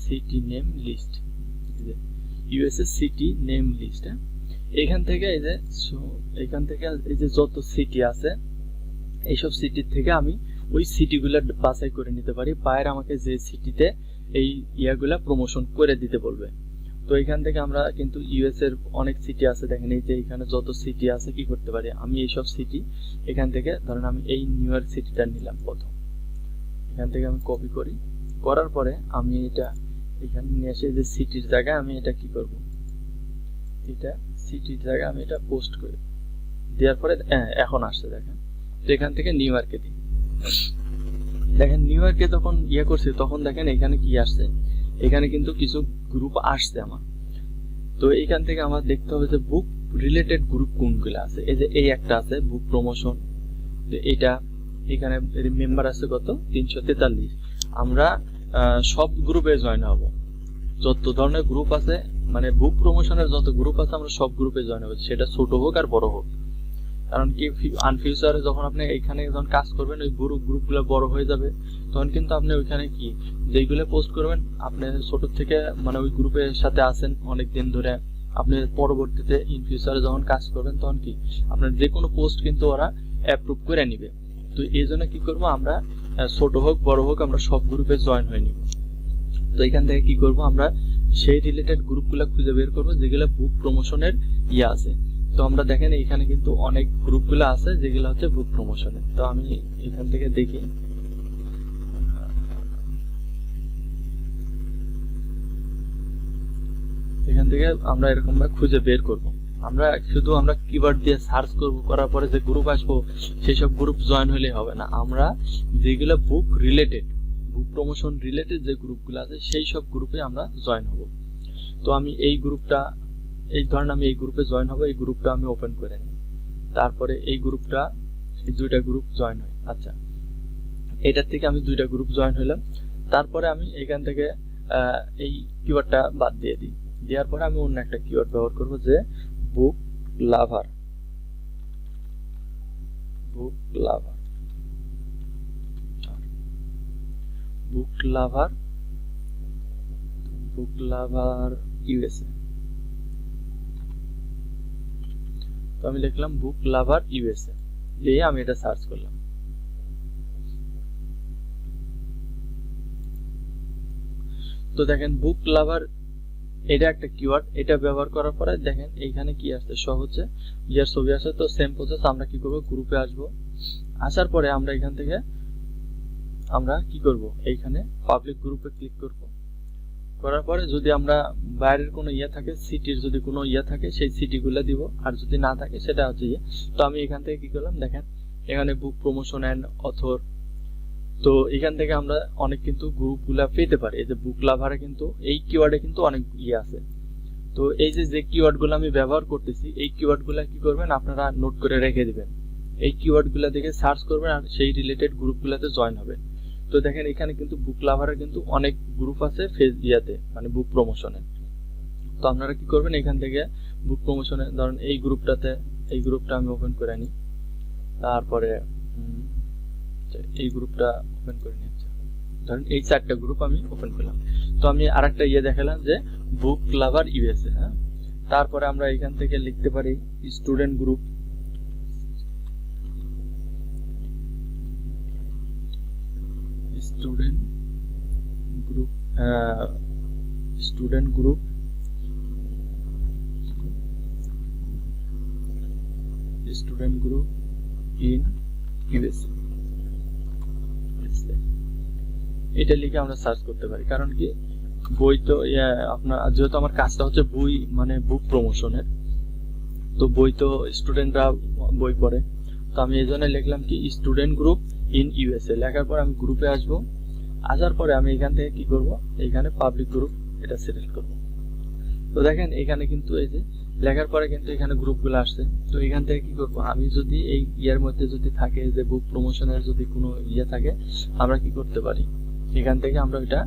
S1: city name list, USA city name list. এখান থেকে এই যে যত সিটি আছে এইসব সিটির থেকে আমি ওই সিটিগুলো বাছাই করে নিতে পারি। বাইরে আমাকে যে সিটিতে এই ইয়াগুলা প্রমোশন করে দিতে বলবে। তো এখান থেকে আমরা কিন্তু ইউএস এর অনেক সিটি আছে, দেখেন এই যে এখানে যত সিটি আছে কি করতে পারি, আমি এইসব সিটি এখান থেকে ধরেন আমি এই নিউ ইয়র্ক সিটিটা নিলাম প্রথম, এখান থেকে আমি কপি করি, করার পরে আমি এটা এখানে নিয়ে এসে যে সিটির জায়গায় আমি এটা কি করব, এটা সিটির জায়গায় আমি এটা পোস্ট করি, দেওয়ার পরে এখন আসছে দেখেন। তো এখান থেকে নিউ ইয়র্কে দিই, দেখেন নিউ ইয়র্কে তখন ইয়ে করছি তখন দেখেন এখানে কি আসছে, এখানে কিন্তু কিছু গ্রুপ আসছে আমার। তো এইখান থেকে আমার দেখতে হবে যে বুক রিলেটেড গ্রুপ কোনগুলো আছে। এই যে এই একটা আছে বুক প্রমোশন, তো এটা এখানে মেম্বার আছে কত 343। আমরা সব গ্রুপে জয়েন হব, যত ধরনের গ্রুপ আছে মানে বুক প্রমোশনের যত গ্রুপ আছে আমরা সব গ্রুপে জয়েন হব, সেটা ছোট হোক আর বড় হোক। কারণ কি আনফিউচারে যখন আপনি এখানে যখন কাজ করবেন ওই গ্রুপগুলো বড় হয়ে যাবে, তখন কিন্তু আপনি ওইখানে কি যেইগুলো পোস্ট করবেন আপনি ছোট থেকে মানে ওই গ্রুপের সাথে আছেন অনেক দিন ধরে, আপনি পরবর্তীতে ইন ফিউচারে যখন কাজ করবেন তখন কি আপনার যে কোনো পোস্ট কিন্তু ওরা অ্যাপ্রুভ করে নিবে। তো এই জন্য কি করবো, আমরা ছোট হোক বড় হোক আমরা সব গ্রুপে জয়েন হয়ে নিব। তো এখান থেকে কি করব, আমরা সেই রিলেটেড গ্রুপগুলো খুঁজে বের করবো যেগুলো বুক প্রমোশনের ইয়ে আছে। তো আমরা দেখেন এখানে কিন্তু অনেক গ্রুপগুলো আছে যেগুলো হচ্ছে বুক প্রমোশনের। তো আমি এখান থেকে দেখি, এখান থেকে আমরা এরকম ভাবে খুঁজে বের করব। আমরা শুধু আমরা কিওয়ার্ড দিয়ে সার্চ করব, করার পরে যে গ্রুপ আসবো সেই সব গ্রুপ জয়েন হলে হবে না, আমরা যেগুলো বুক রিলেটেড বুক প্রমোশন রিলেটেড যে গ্রুপগুলো আছে সেই সব গ্রুপে আমরা জয়েন হব। তো আমি এই গ্রুপটা এই ধরেন আমি এই গ্রুপে জয়েন হব, এই গ্রুপটা আমি ওপেন করে নিই, তারপরে এই গ্রুপটা এই দুইটা গ্রুপ জয়েন হয়। আচ্ছা এটার থেকে আমি দুইটা গ্রুপ জয়েন হলাম, তারপরে আমি এখান থেকে এই কিওয়ার্ডটা বাদ দিয়ে দিই, দেওয়ার পরে আমি অন্য একটা কিওয়ার্ড ব্যবহার করব যে বুক লাভার। বুক লাভার বুক লাভার বুক লাভার ইউএসএ। তো আমি লিখলাম বুক লাভার ইউএসএ, দিয়ে আমি এটা সার্চ করলাম। তো দেখেন বুক লাভার এটা একটা কিওয়ার্ড, এটা ব্যবহার করার পরে দেখেন এইখানে কি আসছে, সব হচ্ছে ইয়ার ছবি আসে। তো সেম প্রসেস আমরা কি করব, গ্রুপে আসব, আসার পরে আমরা এখান থেকে আমরা কি করব, এইখানে পাবলিক গ্রুপে ক্লিক করব, করার পরে যদি আমরা বাইরের কোনো ইয়া থাকে সিটির যদি কোনো ইয়া থাকে সেই সিটিগুলো দিব, আর যদি না থাকে সেটা হচ্ছে ইয়ে। তো আমি এখান থেকে কি করলাম, দেখেন এখানে বুক প্রমোশন এন্ড অথর। তো এখান থেকে আমরা অনেক কিন্তু গ্রুপগুলা পেতে পারি। এই যে বুক লাভারে কিন্তু এই কিওয়ার্ডে কিন্তু অনেক ইয়ে আছে। তো এই যে কিওয়ার্ডগুলো আমি ব্যবহার করতেছি এই কিওয়ার্ডগুলা কি করবেন আপনারা নোট করে রেখে দিবেন, এই কিওয়ার্ডগুলো দেখে সার্চ করবেন আর সেই রিলেটেড গ্রুপগুলোতে জয়েন হবেন। তো দেখেন এখানে কিন্তু বুক লাভারের কিন্তু অনেক গ্রুপ আছে ফেস ইয়াতে মানে বুক প্রমোশনে। তো আপনারা কি করবেন, এখান থেকে বুক প্রমোশনে ধরেন এই গ্রুপটাতে এই গ্রুপটা আমি ওপেন করে নিই, তারপরে এই গ্রুপটা ওপেন করে নিচ্ছি, ধরেন এই চারটা গ্রুপ আমি ওপেন করলাম। তো আমি আরেকটা ইয়ে দেখালাম যে বুক লাভার ইউএসএ। হ্যাঁ, তারপরে আমরা এখান থেকে লিখতে পারি student group, student group student group student group in USA. এটা লিখে আমরা সার্চ করতে পারি। কারণ কি বই তো আপনার যেহেতু আমার কাজটা হচ্ছে বই মানে বুক প্রমোশনের, তো বই তো স্টুডেন্টরা বই পড়ে, তো আমি এই জন্য লিখলাম কি স্টুডেন্ট গ্রুপ ইন ইউএসএ। লেখার পর আমি গ্রুপে আসবো, আসার পরে আমি এখান থেকে কি করব, এখানে পাবলিক গ্রুপ এটা সিলেক্ট করব। তো দেখেন এখানে কিন্তু এই যে লেখার পরে কিন্তু এখানে গ্রুপগুলো আসছে। তো এখান থেকে কি করব, আমি যদি এই ইয়ার মধ্যে যদি থাকে যে বুক প্রমোশনের যদি কোনো ইয়ে থাকে, আমরা কি করতে পারি, এখান থেকে আমরা এটা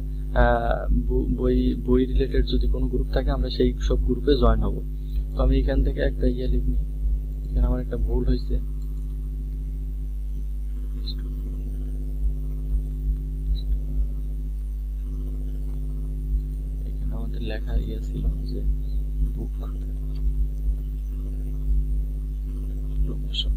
S1: বই বই রিলেটেড যদি কোনো গ্রুপ থাকে আমরা সেই সব গ্রুপে জয়েন হব। তো আমি এখান থেকে একটা ইয়ে লিখনি, এখানে আমার একটা ভুল হয়েছে, এখানে আমাদের লেখা ইয়ে ছিল যে book promotion.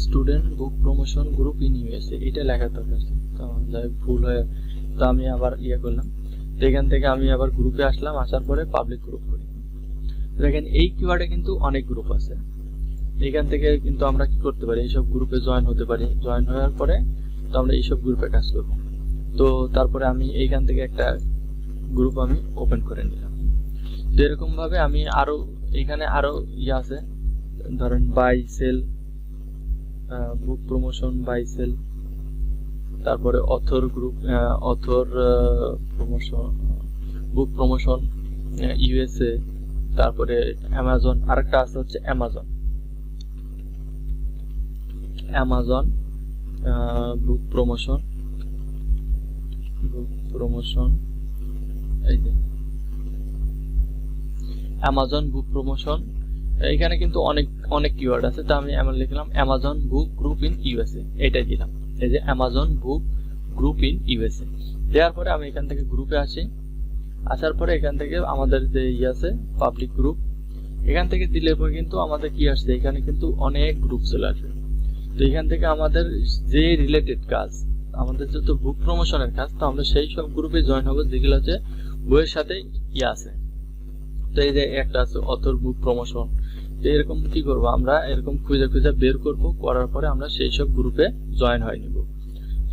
S1: Student book promotion group in USA এটা লেখা দরকার ছিল, তো যাই ভুল হয়ে, তো আমি আবার ইয়ে করলাম। তো এখান থেকে আমি আবার গ্রুপে আসলাম, আসার পরে পাবলিক গ্রুপ করি। দেখেন এই কিওয়ার্ডে কিন্তু অনেক গ্রুপ আছে, এখান থেকে কিন্তু আমরা কি করতে পারি, এইসব গ্রুপে জয়েন হতে পারি। জয়েন হওয়ার পরে তো আমরা এইসব গ্রুপে কাজ করব। তো তারপরে আমি এইখান থেকে একটা গ্রুপ আমি ওপেন করে নিলাম। তো এরকম ভাবে আমি আরো এখানে আরো ইয়ে আছে, ধরেন buy sell, book promotion, buy sell, তারপরে author group, author promotion, book promotion USA, তারপরে অ্যামাজন, আরেকটা আছে হচ্ছে Amazon, Amazon book promotion, book promotion, এই যে অ্যামাজন বুক প্রমোশন। এখানে কিন্তু অনেক অনেক কিওয়ার্ড আছে, তো আমি এমন লিখলাম Amazon book group in USA, এটাই দিলাম। এই যে Amazon book group in USA দেওয়ার পরে আমি এখান থেকে গ্রুপে আসি, আসার পরে এখান থেকে আমাদের যে ইয়ে আছে পাবলিক গ্রুপ, এখান থেকে দিলে পরে কিন্তু আমাদের কি আসছে, এখানে কিন্তু অনেক গ্রুপ চলে আসবে। তো এখান থেকে আমাদের যে রিলেটেড কাজ, আমাদের যত বুক প্রমোশনের কাজ, তো আমরা সেই সব গ্রুপে জয়েন হবো যেগুলো হচ্ছে বইয়ের সাথে ইয়ে আছে। তো এই যে একটা আছে অথর বুক প্রমোশন, তো এরকম কি করব, আমরা এরকম খুঁজে খুঁজে বের করব, করার পরে আমরা সেই সব গ্রুপে জয়েন হয়ে নিব।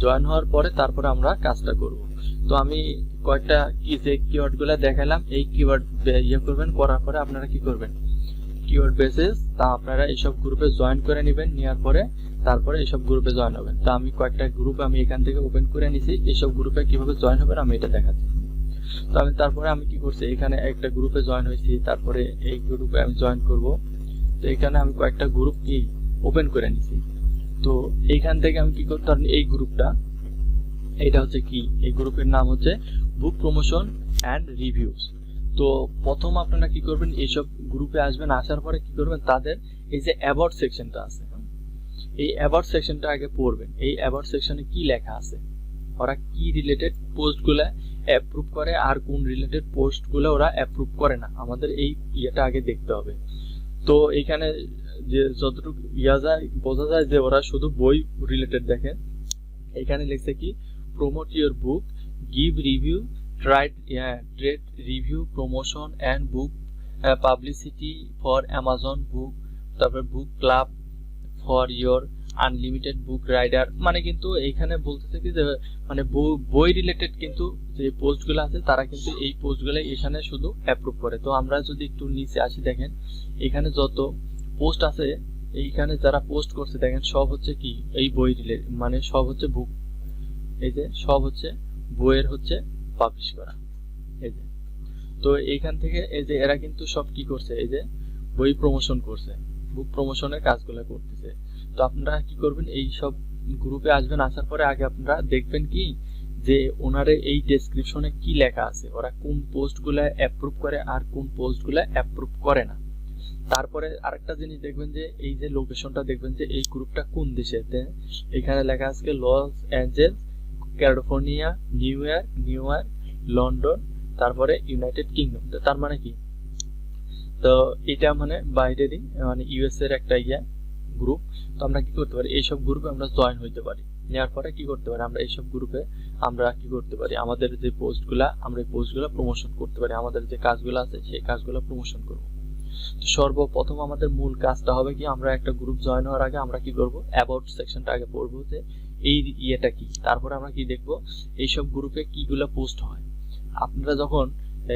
S1: জয়েন হওয়ার পরে তারপরে আমরা কাজটা করব। তো আমি কয়েকটা কি যে কিওয়ার্ড গুলা দেখালাম, এই কিওয়ার্ড ইয়ে করবেন, করার পরে আপনারা কি করবেন, কিওয়ার্ড বেসিস তা আপনারা এইসব গ্রুপে জয়েন করে নেবেন, নেওয়ার পরে তারপরে এইসব গ্রুপে জয়েন হবেন। তো আমি কয়েকটা গ্রুপ আমি এখান থেকে ওপেন করে নিছি, এইসব গ্রুপে কিভাবে জয়েন হবেন আমি এটা দেখাচ্ছি। তো আমি তারপরে আমি কি করছি, এখানে একটা গ্রুপে জয়েন হয়েছি, তারপরে এই গ্রুপে আমি জয়েন করব। তো এখানে আমি কয়েকটা গ্রুপ কি ওপেন করে নিছি। তো এইখান থেকে আমি কি করতে পারি, এই গ্রুপটা, এটা হচ্ছে কি, এই গ্রুপের নাম হচ্ছে বুক প্রমোশন অ্যান্ড রিভিউজ। তো প্রথম আপনারা কি করবেন, এইসব গ্রুপে আসবেন, আসার পরে কি করবেন, তাদের এই যে অ্যাবাউট সেকশনটা আছে, এই অ্যাবাউট সেকশনটা আগে পড়বেন। এই অ্যাবাউট সেকশনে কি লেখা আছে, ওরা কি রিলেটেড পোস্টগুলো অ্যাপ্রুভ করে আর কোন রিলেটেড পোস্টগুলো ওরা অ্যাপ্রুভ করে না, আমাদের এই ইয়েটা আগে দেখতে হবে। তো এইখানে যে যতটুকু বোঝা যায় যে ওরা শুধু বই রিলেটেড দেখে। এখানে লিখছে কি, promote your book, give review, trade review, promotion and book publicity for Amazon book, তারপর book club for your unlimited book rider. মানে কিন্তু এইখানে বলতেছে কি যে মানে বই রিলেটেড কিন্তু যে পোস্টগুলো আছে তারা কিন্তু এই পোস্টগুলো এখানে শুধু অ্যাপ্রুভ করে। তো আমরা যদি একটু নিচে আসি, দেখেন এখানে যত পোস্ট আছে, এইখানে যারা পোস্ট করছে দেখেন সব হচ্ছে কি এই বই রিলেটেড, মানে সব হচ্ছে বুক, এই যে সব হচ্ছে বইয়ের হচ্ছে পাবলিশ করা। এই যে তো এইখান থেকে এই যে এরা কিন্তু সব কি করছে, এই যে বই প্রমোশন করছে, বুক প্রমোশনের কাজগুলো করতেছে। তো আপনারা কি করবেন, এই সব গ্রুপে আসবেন, আসার পরে আগে আপনারা দেখবেন কি যে ওনারে এই ডেসক্রিপশনে কি লেখা আছে, ওরা কোন পোস্টগুলো অ্যাপ্রুভ করে আর কোন পোস্টগুলো অ্যাপ্রুভ করে না। তারপরে আরেকটা জিনিস দেখবেন যে এই যে লোকেশনটা দেখবেন যে এই গ্রুপটা কোন দেশেতে, এখানে লেখা আছে Los Angeles, California, New York, London, তারপরে ইউনাইটেড কিংডম। তার মানে কি, তো এটা মানে বাইরেরই মানে ইউএস এর একটা গ্রুপ। তো আমরা কি করতে পারি, এইসব গ্রুপে আমরা জয়েন হইতে পারি। নেওয়ার পরে কি করতে পারি, আমরা এইসব গ্রুপে আমরা কি করতে পারি, আমাদের যে পোস্টগুলা, আমরা এই পোস্টগুলো প্রমোশন করতে পারি, আমাদের যে কাজগুলো আছে সেই কাজগুলো প্রমোশন করব। তো সর্বপ্রথম আমাদের মূল কাজটা হবে কি, আমরা একটা গ্রুপ জয়েন হওয়ার আগে আমরা কি করব, অ্যাবাউট সেকশনটা আগে পড়বো যে এই ইয়েটা কি, তারপরে আমরা কি দেখব এইসব গ্রুপে কিগুলো পোস্ট হয়। আপনারা যখন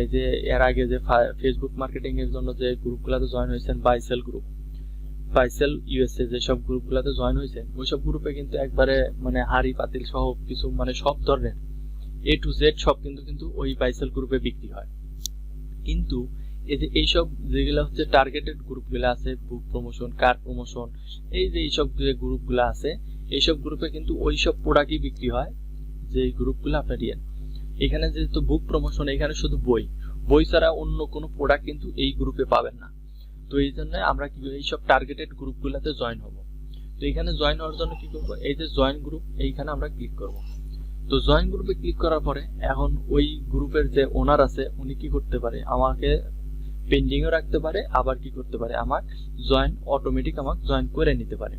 S1: এই যে এর আগে যে ফেসবুক মার্কেটিং এর জন্য যে গ্রুপগুলোতে জয়েন হয়েছেন, বাইসেল গ্রুপ, বাইসেল ইউএসএ, যেসব গ্রুপগুলোতে জয়েন হয়েছেন ওইসব গ্রুপে কিন্তু একবারে মানে হাড়ি পাতিল সহ কিছু মানে সব ধরনের A to Z সব কিন্তু ওই বাইসেল গ্রুপে বিক্রি হয়। কিন্তু এই যে এইসব যেগুলো হচ্ছে টার্গেটেড গ্রুপগুলো আছে, বুক প্রমোশন, কার প্রমোশন, এই যে এইসব যে গ্রুপগুলো আছে এইসব গ্রুপে কিন্তু ওইসব প্রোডাক্টই বিক্রি হয় যে গ্রুপগুলো আপনার ইয়ে। এখানে যেহেতু বুক প্রমোশন, এখানে শুধু বই ছাড়া অন্য কোনো প্রোডাক্ট কিন্তু এই গ্রুপে পাবেন না। তো এই জন্য আমরা কি এইসব টার্গেটেড গ্রুপগুলোতে জয়েন হব। তো এখানে জয়েন হওয়ার জন্য কি করব, এই যে জয়েন গ্রুপ এইখানে আমরা ক্লিক করব। তো জয়েন গ্রুপে ক্লিক করার পরে এখন ওই গ্রুপের যে ওনার আছে উনি কি করতে পারে, আমাকে পেন্ডিংও রাখতে পারে, আবার কি করতে পারে আমার জয়েন অটোমেটিক আমাকে জয়েন করে নিতে পারে।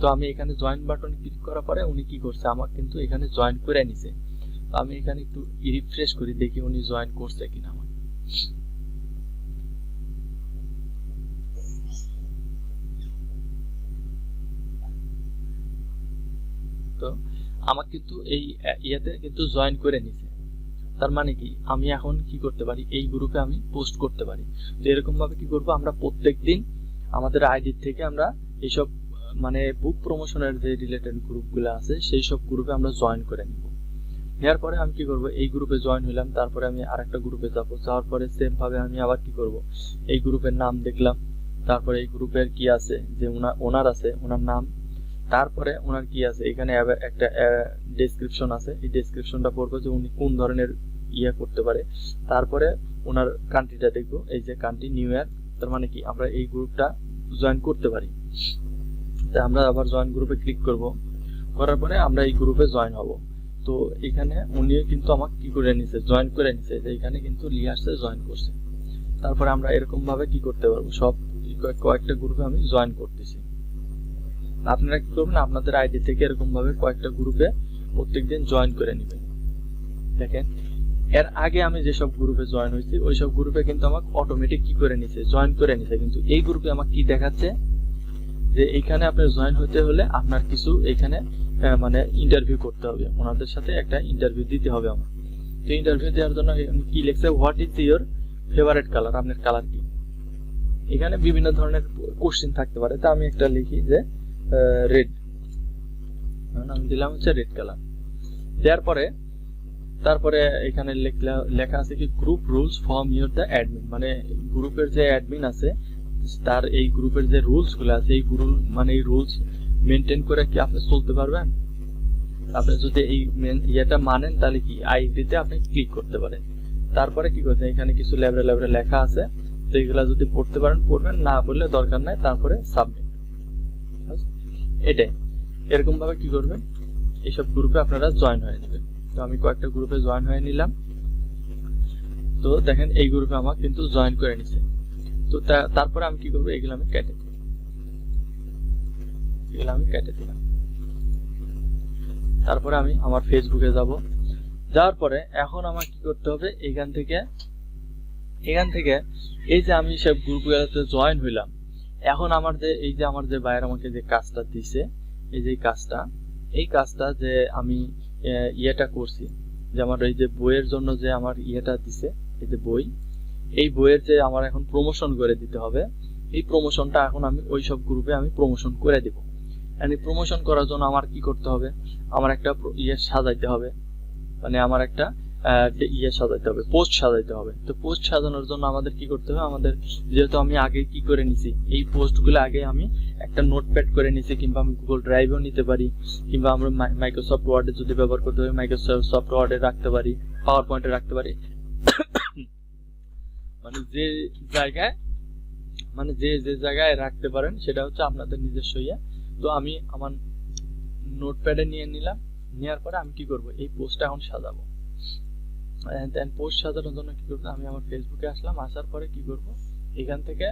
S1: তো আমি এখানে জয়েন বাটন ক্লিক করার পরে উনি কি করছে, আমাকে কিন্তু এখানে জয়েন করে নিছে। তো আমি এখানে একটু রিফ্রেশ করি দেখি উনি জয়েন করছে কিনা আমার। তো আমাকে কিন্তু এই ইয়াতে কিন্তু জয়েন করে নিছে। তার মানে কি আমি এখন কি করতে পারি, এই গ্রুপে আমি পোস্ট করতে পারি। তো এরকম ভাবে কি করব, আমরা প্রত্যেকদিন আমাদের আইডি থেকে আমরা এইসব মানে বুক প্রমোশনের যে রিলেটেড গ্রুপগুলো আছে সেই সব গ্রুপে আমরা জয়েন করে নিব। নেওয়ার পরে আমি কি করব, এই গ্রুপে জয়েন হইলাম, তারপরে আমি আরেকটা গ্রুপে যাব, যাওয়ার পরে সেম ভাবে আমি আবার কি করব, এই গ্রুপের নাম দেখলাম, তারপরে এই গ্রুপের কি আছে যে ওনার আছে, ওনার নাম, তারপরে ওনার কি আছে এখানে একটা ডেসক্রিপশন আছে, এই ডেসক্রিপশনটা পড়বো যে উনি কোন ধরনের ইয়ে করতে পারে। তারপরে ওনার কান্ট্রিটা দেখবো, এই যে কান্ট্রি নিউ ইয়র্ক। তার মানে কি আমরা এই গ্রুপটা জয়েন করতে পারি। তাই আমরা আবার জয়েন গ্রুপে ক্লিক করব, করার পরে আমরা এই গ্রুপে জয়েন হব। তো এখানে উনিও কিন্তু আমাকে কি করে নিছে, জয়েন করে নিছে, যে এখানে কিন্তু লিয়ার্সে জয়েন করছে। তারপরে আমরা এরকম ভাবে কি করতে পারবো, সব কয়েকটা গ্রুপে আমি জয়েন করতেছি। আপনারা কি করবেন, আপনাদের আইডি থেকে এরকম ভাবে কয়েকটা গ্রুপে প্রত্যেকদিন জয়েন করে নেবেন। দেখেন এর আগে আমি যেসব গ্রুপে জয়েন হয়েছি ওই সব গ্রুপে কিন্তু আমাকে অটোমেটিক কি করে নিছে, জয়েন করে নিছে। কিন্তু এই গ্রুপে আমাকে কি দেখাচ্ছে যে এইখানে আপনি জয়েন হতে হলে আপনার কিছু এখানে মানে ইন্টারভিউ করতে হবে, ওনাদের সাথে একটা ইন্টারভিউ দিতে হবে আমার। তো ইন্টারভিউ দেওয়ার জন্য কি লিখছে, what is your favourite colour, আপনার কালার কি। এখানে বিভিন্ন ধরনের কোশ্চেন থাকতে পারে, তা আমি একটা লিখি যে রেড, আমি দিলাম হচ্ছে রেড কালার। দেওয়ার পরে তারপরে এখানে লেখা আছে কি group rules from you're the admin, মানে গ্রুপের যে অ্যাডমিন আছে তার এই গ্রুপের যে রুলস গুলো আছে এই মানে এই রুলস মেনটেন করে কি আপনি চলতে পারবেন। আপনি যদি এই ইয়েটা মানেন তাহলে কি আইডিতে আপনি ক্লিক করতে পারেন। তারপরে কি করছেন, এখানে কিছু লেভেলে লেখা আছে, তো এইগুলা যদি পড়তে পারেন পড়বেন, না পড়লে দরকার নাই। তারপরে সাবমিট, এটাই। এরকম ভাবে কি করবেন, এইসব গ্রুপে আপনারা জয়েন হয়ে নেবেন। তো আমি কয়েকটা গ্রুপে জয়েন হয়ে নিলাম। তো দেখেন এই গ্রুপে আমার কিন্তু জয়েন করে নিছে। তো তারপরে আমি কি করবো, এগুলো আমি কেটে দিলাম। তারপরে আমি আমার ফেসবুকে যাব, যাওয়ার পরে এখন আমার কি করতে হবে, এখান থেকে এই যে আমি সব গ্রুপগুলোতে জয়েন হইলাম, এখন আমার যে এই যে আমার যে ভাইয়ের আমাকে যে কাজটা দিছে, এই যে এই কাজটা যে আমি ইয়েটা করছি, যে আমার এই যে বইয়ের জন্য যে আমার ইয়েটা দিছে, এই যে এই বইয়ের যে আমার এখন প্রমোশন করে দিতে হবে, এই প্রমোশনটা এখন আমি ওই সব গ্রুপে আমি প্রমোশন করে দেব। এই প্রমোশন করার জন্য আমার কি করতে হবে, আমার একটা ইয়ে সাজাইতে হবে, মানে আমার একটা সাজাইতে হবে, পোস্ট সাজাইতে হবে। তো পোস্ট সাজানোর জন্য আমাদের কি করতে হবে, আমাদের যেহেতু আমি আগে কি করে নিছি, এই পোস্টগুলো আগে আমি একটা নোটপ্যাড করে নিছি, কিংবা আমি গুগল ড্রাইভেও নিতে পারি, কিংবা আমরা মাইক্রোসফট ওয়ার্ডে যদি ব্যবহার করতে হবে মাইক্রোসফট ওয়ার্ডে রাখতে পারি, পাওয়ার পয়েন্টে রাখতে পারি, মানে যে জায়গায় রাখতে পারেন সেটা হচ্ছে আপনাদের নিজস্ব ইয়ে। তো আমি আমার নোটপ্যাডে নিয়ে নিলাম, নেওয়ার পরে আমি কি করব, এই পোস্টটা এখন সাজাবো। দেন পোস্ট সাজানোর জন্য কি করবো, আমি আমার ফেসবুকে আসলাম, আসার পরে কি করব, এখান থেকে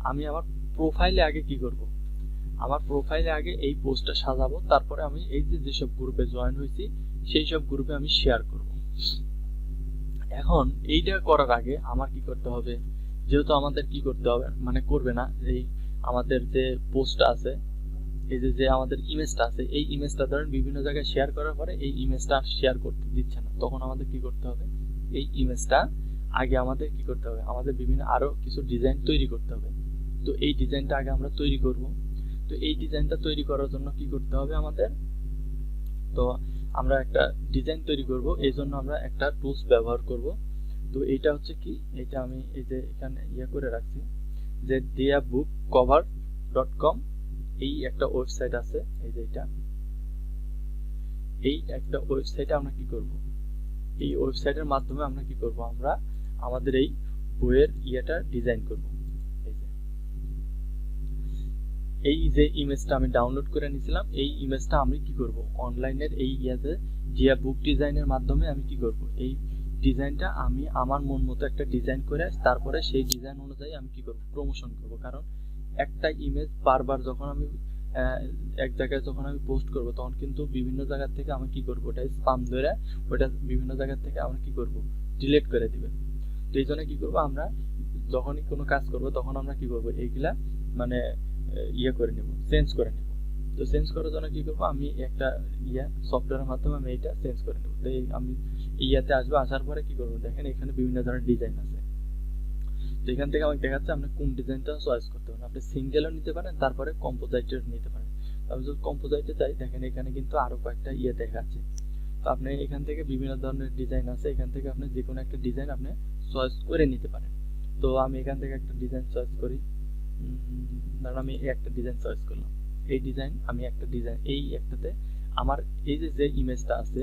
S1: আমি আমার প্রোফাইলে আগে কি করব, আমার প্রোফাইলে আগে এই পোস্টটা সাজাবো। তারপরে আমি এই যেসব গ্রুপে জয়েন হয়েছি সেই সব গ্রুপে আমি শেয়ার করব। এখন এইটা করার আগে আমার কি করতে হবে, যেহেতু আমাদের কি করতে হবে, মানে করবে না, এই আমাদের যে পোস্টটা আছে, এই যে আমাদের ইমেজটা আছে, এই ইমেজটা ধরেন বিভিন্ন জায়গায় শেয়ার করার পরে এই ইমেজটা শেয়ার করতে দিচ্ছে না, তখন আমাদের কি করতে হবে, এই ইমেজটা আগে আমাদের কি করতে হবে, আমাদের বিভিন্ন আরো কিছু ডিজাইন তৈরি করতে হবে। তো এই ডিজাইনটা আগে আমরা তৈরি করব। তো এই ডিজাইনটা তৈরি করার জন্য কি করতে হবে আমাদের, তো আমরা একটা ডিজাইন তৈরি করব, এই জন্য আমরা একটা টুলস ব্যবহার করব। তো এইটা হচ্ছে কি, এটা আমি এই যে এখানে করে রাখছি যে diabookcover.com, এই একটা ওয়েবসাইট আছে, এই যে এটা, এই একটা ওয়েবসাইটে আমরা কি করব, এই ওয়েবসাইটের মাধ্যমে আমরা কি করব, আমরা আমাদের এই বইয়ের ডিজাইন করব। এই যে ইমেজটা আমি ডাউনলোড করে নিয়েছিলাম, এই ইমেজটা আমি কি করব, অনলাইনের এই জিয়া বুক ডিজাইনের মাধ্যমে আমি কি করব, এই ডিজাইনটা আমি আমার মন মতো একটা ডিজাইন করে তারপরে সেই ডিজাইন অনুযায়ী আমি কি করব, প্রমোশন করব। কারণ একটা ইমেজ বারবার যখন আমি এক জায়গায় যখন আমি পোস্ট করব, তখন কিন্তু বিভিন্ন জায়গা থেকে আমি কি করব, ওটা স্প্যাম ধরে ওটা বিভিন্ন জায়গা থেকে আমরা কি করব, ডিলিট করে দিবে। তো এই জন্য কি করব, আমরা যখনই কোনো কাজ করব তখন আমরা কি করব, এইগুলা মানে করে নেব, চেঞ্জ করে নেব। তো চেঞ্জ করার জন্য কি করব, আমি একটা সফটওয়্যারের মাধ্যমে আমি এটা চেঞ্জ করে নেব। তো আমি আসবো, আসার পরে কি করব, দেখেন এখানে বিভিন্ন ধরনের ডিজাইন আছে। তো এখান থেকে আমাকে দেখাচ্ছে আপনি কোন ডিজাইনটা চয়েস করতে পারেন, আপনি সিঙ্গেলও নিতে পারেন, তারপরে কম্পোজাইটের নিতে পারেন। আমি যদি কম্পোজাইটে যাই, দেখেন এখানে কিন্তু আরো কয়েকটা দেখাচ্ছে। তো আপনি এখান থেকে বিভিন্ন ধরনের ডিজাইন আছে, এখান থেকে আপনি যে কোনো একটা ডিজাইন আপনি চয়েস করে নিতে পারেন। তো আমি এখান থেকে একটা ডিজাইন চয়েস করি, ধরুন আমি একটা ডিজাইন চয়েস করলাম, এই ডিজাইন আমি একটা ডিজাইন, এই একটাতে আমার এই যে ইমেজটা আছে,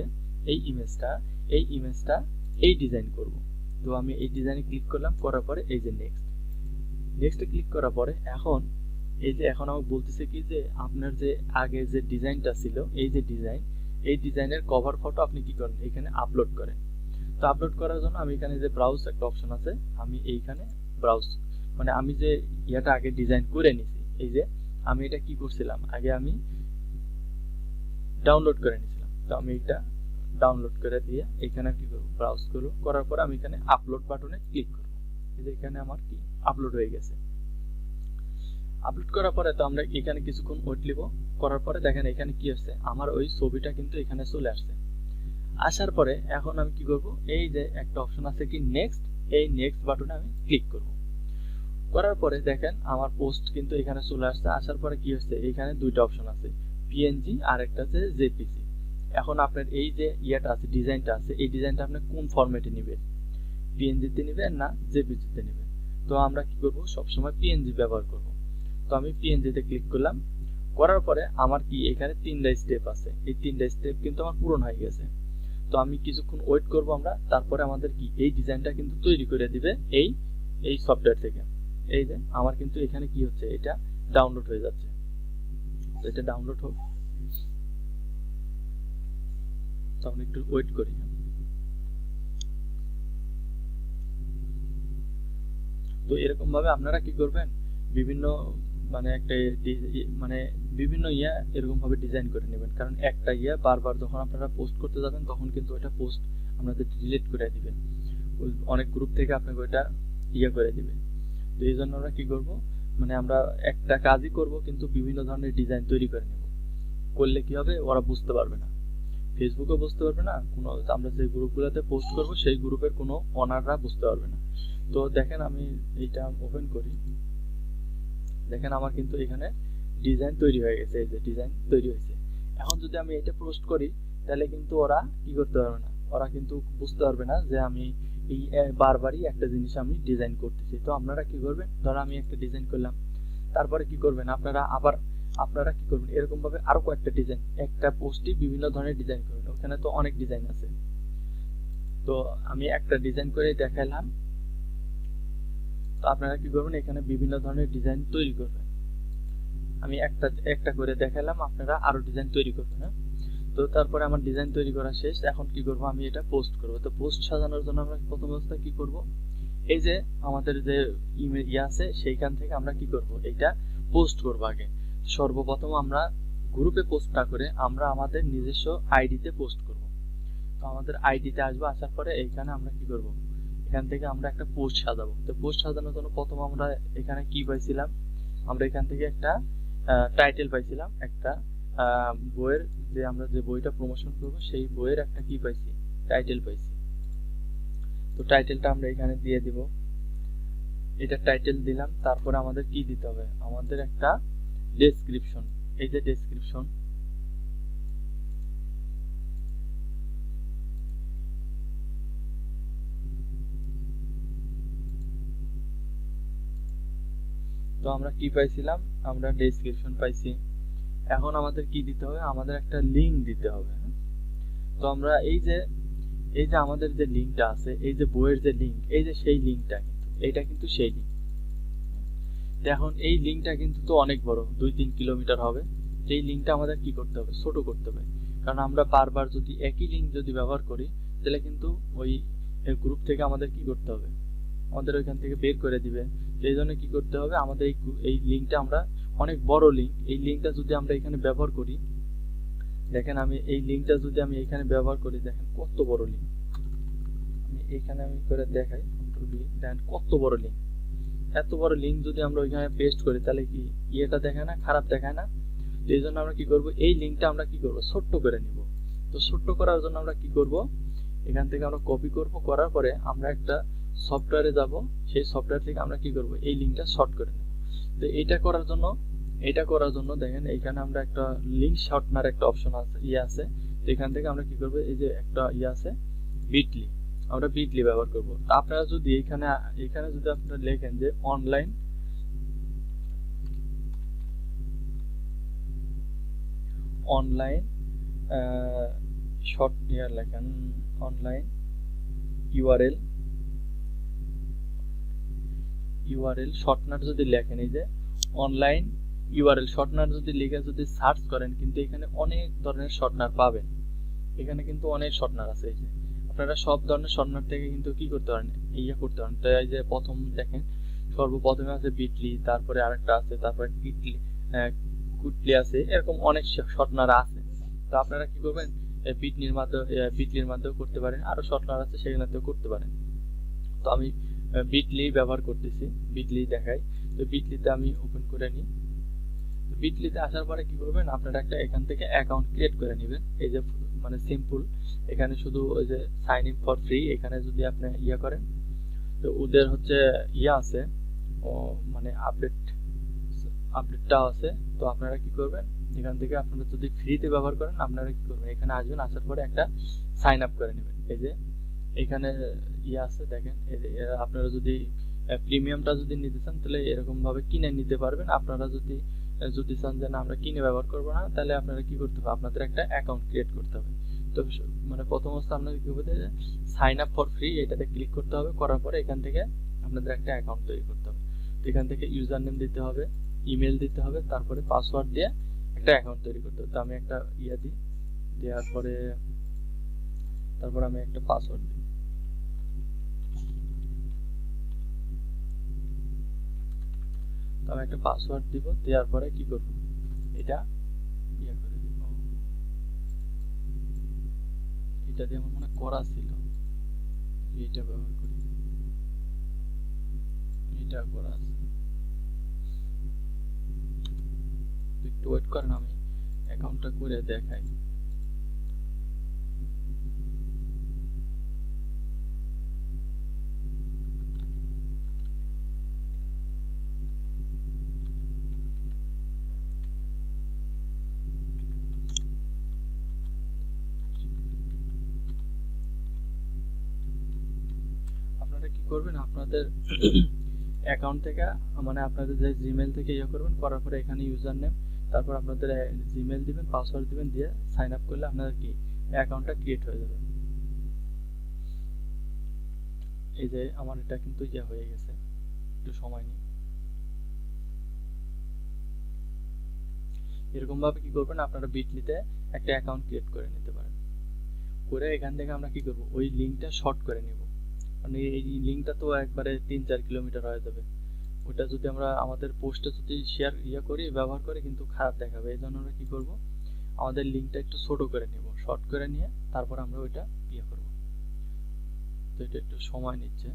S1: এই ইমেজটা এই ডিজাইন করব। তো আমি এই ডিজাইনে ক্লিক করলাম, করার পরে এই যে নেক্সটে ক্লিক করার পরে এখন এখন আমাকে বলতেছে কি যে আপনার যে আগে যে ডিজাইনটা ছিল, এই যে এই ডিজাইনের কভার ফটো আপনি কি করেন, এখানে আপলোড করেন। তো আপলোড করার জন্য আমি এখানে যে ব্রাউজ একটা অপশন আছে, আমি এইখানে ব্রাউজ, মানে আমি যে আগে ডিজাইন করে নিছি, এই যে আমি এটা কি করছিলাম, আগে আমি ডাউনলোড করে নিছিলাম। তো আমি এটা ডাউনলোড করে দিয়ে এখানে কি করব, ব্রাউজ করব, করার পর আমি এখানে আপলোড বাটনে ক্লিক করব। এই যে এখানে আমার কি আপলোড হয়ে গেছে। আপলোড করার পরে তো আমরা এখানে কিছুক্ষণ ওয়েট নিব, করার পরে দেখেন এখানে কি হচ্ছে, আমার ওই ছবিটা কিন্তু এখানে চলে আসছে। আসার পরে এখন আমি কি করব, এই যে একটা অপশন আছে কি নেক্সট, এই নেক্সট বাটনে আমি ক্লিক করব। করার পরে দেখেন আমার পোস্ট কিন্তু এখানে চলে আসছে। আসার পরে কি হচ্ছে, এখানে দুইটা অপশন আছে, পিএনজি আর একটা আছে জেপিজি। এখন আপনার এই যে আছে, ডিজাইনটা আছে, এই ডিজাইনটা আপনি কোন ফরম্যাটে নেবেন, পিএনজিতে নেবেন না জেপিজিতে নেবেন। তো আমরা কি করব, সবসময় পিএনজি ব্যবহার করব। তো আমি পিএনজিতে ক্লিক করলাম, করার পরে আমার কি এখানে 3টা স্টেপ আছে, এই 3টা স্টেপ কিন্তু আমার পূরণ হয়ে গেছে। তো আমি কিছুক্ষণ ওয়েট করব আমরা, তারপরে আমাদের কি এই ডিজাইনটা কিন্তু তৈরি করে দিবে এই সফটওয়্যার থেকে। এই যে আমার কিন্তু এখানে কি হচ্ছে, এটা ডাউনলোড হয়ে যাচ্ছে। তো এটা ডাউনলোড হোক, তো আমরা একটু ওয়েট করি। তো এরকম ভাবে আপনারা কি করবেন, বিভিন্ন মানে একটা মানে বিভিন্ন এরকম ভাবে ডিজাইন করে নেবেন। কারণ একটা বারবার যখন আপনারা পোস্ট করতে যাবেন, তখন কিন্তু ওটা পোস্ট আপনাদের ডিলিট করে দিবেন, অনেক গ্রুপ থেকে আপনাকে ওটা করে দিবে। তো এই জন্য আমরা কি করব, মানে আমরা একটা কাজই করব কিন্তু বিভিন্ন ধরনের ডিজাইন তৈরি করে নেব। করলে কি হবে, ওরা বুঝতে পারবে না, ফেসবুকে বুঝতে পারবে না, কোনো আমরা যে গ্রুপগুলোতে পোস্ট করব সেই গ্রুপের কোনো ওনাররা বুঝতে পারবে না। তো দেখেন আমি এইটা ওপেন করি, দেখেন আমার কিন্তু এখানে ডিজাইন তৈরি হয়ে গেছে, এই যে ডিজাইন তৈরি হয়েছে। এখন যদি আমি এটা পোস্ট করি, তাহলে কিন্তু ওরা কি করতে পারবে না, ওরা কিন্তু বুঝতে পারবে না যে আমি এই বারবারই একটা জিনিস আমি ডিজাইন করতেছি। তো আপনারা কি করবেন, ধরো আমি একটা ডিজাইন করলাম, তারপরে কি করবেন আপনারা কি করবেন, এরকম ভাবে আরো কয়েকটা ডিজাইন, একটা পোস্টে বিভিন্ন ধরনের ডিজাইন করবেন, ওখানে তো অনেক ডিজাইন আছে। তো আমি একটা ডিজাইন করে দেখাইলাম, তো আপনারা কি করবেন, এখানে বিভিন্ন ধরনের ডিজাইন তৈরি করবেন। আমি একটা করে দেখালাম, আপনারা আরো ডিজাইন তৈরি করবেন। হ্যাঁ, তো তারপরে আমার ডিজাইন তৈরি করা শেষ। এখন কি করব, আমি এটা পোস্ট করব। তো পোস্ট সাজানোর জন্য আমরা প্রথম অবস্থায় কি করব, এই যে আমাদের যে ইমেল আছে সেইখান থেকে আমরা কি করব, এটা পোস্ট করব। আগে সর্বপ্রথম আমরা গ্রুপে পোস্ট না করে আমরা আমাদের নিজস্ব আইডিতে পোস্ট করব। তো আমাদের আইডিতে আসবো, আসার পরে এইখানে আমরা কি করব, এখান থেকে আমরা একটা পোস্ট সাজাবো। তো পোস্ট সাজানোর জন্য প্রথম আমরা এখানে কি পাইছিলাম, আমরা এখান থেকে একটা টাইটেল পাইছিলাম, একটা বইয়ের, যে আমরা যে বইটা প্রমোশন করব সেই বইয়ের একটা কি পাইছি, টাইটেল পাইছি। তো টাইটেলটা আমরা এখানে দিয়ে দিব, এটা টাইটেল দিলাম। তারপরে আমাদের কি দিতে হবে, আমাদের একটা ডেসক্রিপশন, এই যে ডেসক্রিপশন, তো আমরা কি পাইছিলাম, আমরা ডেসক্রিপশন পাইছি। এখন আমাদের কি দিতে হবে, আমাদের একটা লিংক দিতে হবে। তো আমরা এই যে আমাদের যে লিংকটা আছে, এই যে বইয়ের যে লিংক, এই যে সেই লিংকটা কিন্তু এইটা কিন্তু সেই লিংক। এখন এই লিংকটা কিন্তু তো অনেক বড়, 2-3 কিলোমিটার হবে। এই লিংকটা আমাদের কি করতে হবে, ছোট করতে হবে। কারণ আমরা বারবার যদি একই লিংক যদি ব্যবহার করি, তাহলে কিন্তু ওই গ্রুপ থেকে আমাদের কি করতে হবে, আমাদের ওইখান থেকে বের করে দিবে। এই জন্য কি করতে হবে, আমাদের এই লিংকটা, আমরা অনেক বড় লিংক, এই লিংকটা যদি আমরা এখানে ব্যবহার করি, দেখেন আমি এই লিংকটা যদি আমি এখানে ব্যবহার করি, দেখেন কত বড় লিংক। আমি এখানে আমি করে দেখাই, কন্ট্রোল বি, দেখেন কত বড় লিংক। এত বড় লিংক যদি আমরা ওইখানে পেস্ট করি, তাহলে কি ইয়েটা দেখায় না, খারাপ দেখায় না? তো এই জন্য আমরা কি করব, এই লিংকটা আমরা কি করব, ছোট্ট করে নিব। তো ছোট্ট করার জন্য আমরা কি করব, এখান থেকে আমরা কপি করব, করার পরে আমরা একটা সফটওয়্যারে যাব, সেই সফটওয়্যার থেকে আমরা কি করব, এই লিংকটা শর্ট করে নেব। তো এটা করার জন্য দেখেন এইখানে আমরা একটা লিংক শর্টনার একটা অপশন আছে, আছে। তো এখান থেকে আমরা কি করব, এই যে একটা আছে বিটলি, আমরা বিটলি ব্যবহার করব। আপনারা যদি এখানে যদি আপনারা লেখেন যে অনলাইন শর্ট লেখেন, অনলাইন ইউআরএল শর্টনার যদি লেখেন, এই যে অনলাইন ইউআরএল শর্টনার যদি লিখে যদি সার্চ করেন, কিন্তু এখানে অনেক ধরনের শর্টনার পাবেন। এখানে কিন্তু অনেক শর্টনার আছে, এই যে আপনারা সব ধরনের শর্টনার থেকে কিন্তু কি করতে পারেন, করতে পারেন। তো এই যে প্রথম দেখেন, সর্বপ্রথমে আছে বিটলি, তারপরে আরেকটা আছে, তারপরে কুটলি আছে, এরকম অনেক শর্টনার আছে। তো আপনারা কি করবেন, বিটলির মাধ্যমে করতে পারেন, আরো শর্টনার আছে সেগুলোতেও করতে পারেন। তো আমি বিটলি ব্যবহার করতেছি, বিটলি দেখাই। তো বিটলিতে আমি ওপেন করে নিই। বিটলিতে আসার পরে কি করবেন, আপনারা একটা এখান থেকে অ্যাকাউন্ট ক্রিয়েট করে নেবেন। এই যে মানে সিম্পল, এখানে শুধু ওই যে সাইন ইন ফর ফ্রি, এখানে যদি আপনি করেন, তো ওদের হচ্ছে আছে, মানে আপডেটটা আছে। তো আপনারা কি করবেন, এখান থেকে আপনারা যদি ফ্রিতে ব্যবহার করেন, আপনারা কি করবেন, এখানে আসবেন, আসার পরে একটা সাইন আপ করে নেবেন। এই যে এখানে আছে দেখেন, আপনারা যদি প্রিমিয়ামটা যদি নিতে চান, তাহলে এরকম ভাবে কিনে নিতে পারবেন। আপনারা যদি চান যে না আমরা কিনে ব্যবহার করবো না, তাহলে আপনারা কি করতে হবে, আপনাদের একটা অ্যাকাউন্ট ক্রিয়েট করতে হবে। তো মানে প্রথম অবস্থা আপনাদের কি করতে হবে, সাইন আপ ফর ফ্রি এটাতে ক্লিক করতে হবে। করার পরে এখান থেকে আপনাদের একটা অ্যাকাউন্ট তৈরি করতে হবে। তো এখান থেকে ইউজার নেম দিতে হবে, ইমেল দিতে হবে, তারপরে পাসওয়ার্ড দিয়ে একটা অ্যাকাউন্ট তৈরি করতে হবে। তো আমি একটা দিই, দেওয়ার পরে তারপর আমি একটা পাসওয়ার্ড দিই। আমি একটা পাসওয়ার্ড দিব, দেওয়ার পরে কি করব, এটা করে দিব। এটা দিয়ে আমার মনে করা ছিল, এটা ব্যবহার করি, এটা করা আছে। একটু ওয়েট করেন, আমি অ্যাকাউন্টটা করে দেখাই। কি করবেন, আপনাদের অ্যাকাউন্ট থেকে মানে আপনাদের যে জিমেল থেকে করবেন, করার পরে এখানে ইউজার নেম, তারপর আপনাদের জিমেল দিবেন, পাসওয়ার্ড দিবেন, দিয়ে সাইন আপ করলে আপনাদের কি অ্যাকাউন্টটা ক্রিয়েট হয়ে যাবে। এই যে আমার এটা কিন্তু হয়ে গেছে, একটু সময় নিই। এরকম ভাবে কি করবেন, আপনারা বিটলিতে একটা অ্যাকাউন্ট ক্রিয়েট করে নিতে পারেন। করে এখান থেকে আমরা কি করব, ওই লিংকটা শর্ট করে নিব। মানে এই লিংকটা তো একবারে 3-4 কিলোমিটার হয়ে যাবে। ওটা যদি আমরা আমাদের পোস্টে যদি শেয়ার করি, ব্যবহার করি, কিন্তু খারাপ দেখাবে। এই জন্য আমরা কি করব, আমাদের লিংকটা একটু ছোট করে নিব, শর্ট করে নিয়ে তারপর আমরা ওইটা করব। তো যেহেতু এটা একটু সময় নিচ্ছে।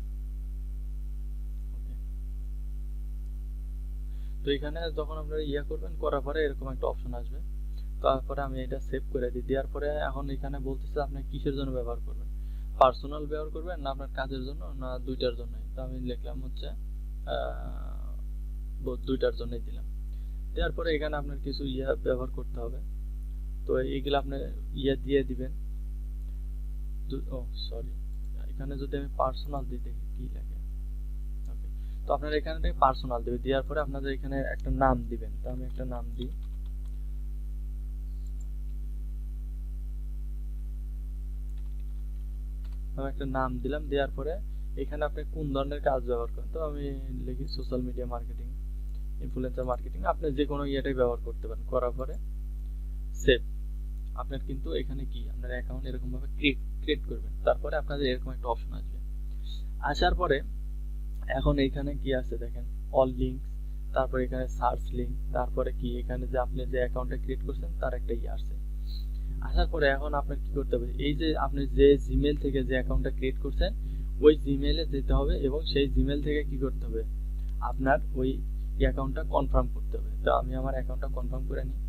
S1: তো এখানে যখন আপনারা করবেন, করার পরে এরকম একটা অপশন আসবে। তারপরে আমি এটা সেভ করে দিই। দেওয়ার পরে এখন এখানে বলতেছে আপনি কিসের জন্য ব্যবহার করবেন, পার্সোনাল ব্যবহার করবেন না আপনার কাজের জন্য, না দুইটার জন্যই। তো আমি লিখলাম হচ্ছে দুইটার জন্যই দিলাম। দেওয়ার পরে এখানে আপনার কিছু ব্যবহার করতে হবে। তো এইগুলো আপনি দিয়ে দিবেন। ও সরি, এখানে যদি আমি পার্সোনাল দিই দেখি কি লাগে। ওকে, তো আপনারা এখানে থেকে পার্সোনাল দিবেন। দেওয়ার পরে আপনাদের এখানে একটা নাম দিবেন। তো আমি একটা নাম দিই। আমি একটা নাম দিলাম। দেওয়ার পরে এখানে আপনি কোন ধরনের কাজ ব্যবহার করেন, তো আমি লিখি social media marketing, influencer marketing. আপনি যে কোনো ইয়েটাই ব্যবহার করতে পারেন। করার পরে সেভ। আপনার কিন্তু এখানে কি আপনার অ্যাকাউন্ট এরকম ভাবে ক্রিয়েট করবেন। তারপরে আপনাদের এরকম একটা অপশন আসবে। আসার পরে এখন এখানে কি আছে দেখেন, অল লিঙ্ক, তারপরে এখানে সার্চ লিঙ্ক, তারপরে কি এখানে যে আপনি যে অ্যাকাউন্টটা ক্রিয়েট করছেন তার একটা আসছে। আসার পরে এখন আপনার কি করতে হবে, এই যে আপনি যে জিমেল থেকে যে অ্যাকাউন্টটা ক্রিয়েট করছেন ওই জিমেলে যেতে হবে এবং সেই জিমেল থেকে কি করতে হবে, আপনার ওই অ্যাকাউন্টটা কনফার্ম করতে হবে। তো আমি আমার অ্যাকাউন্টটা কনফার্ম করে নিই।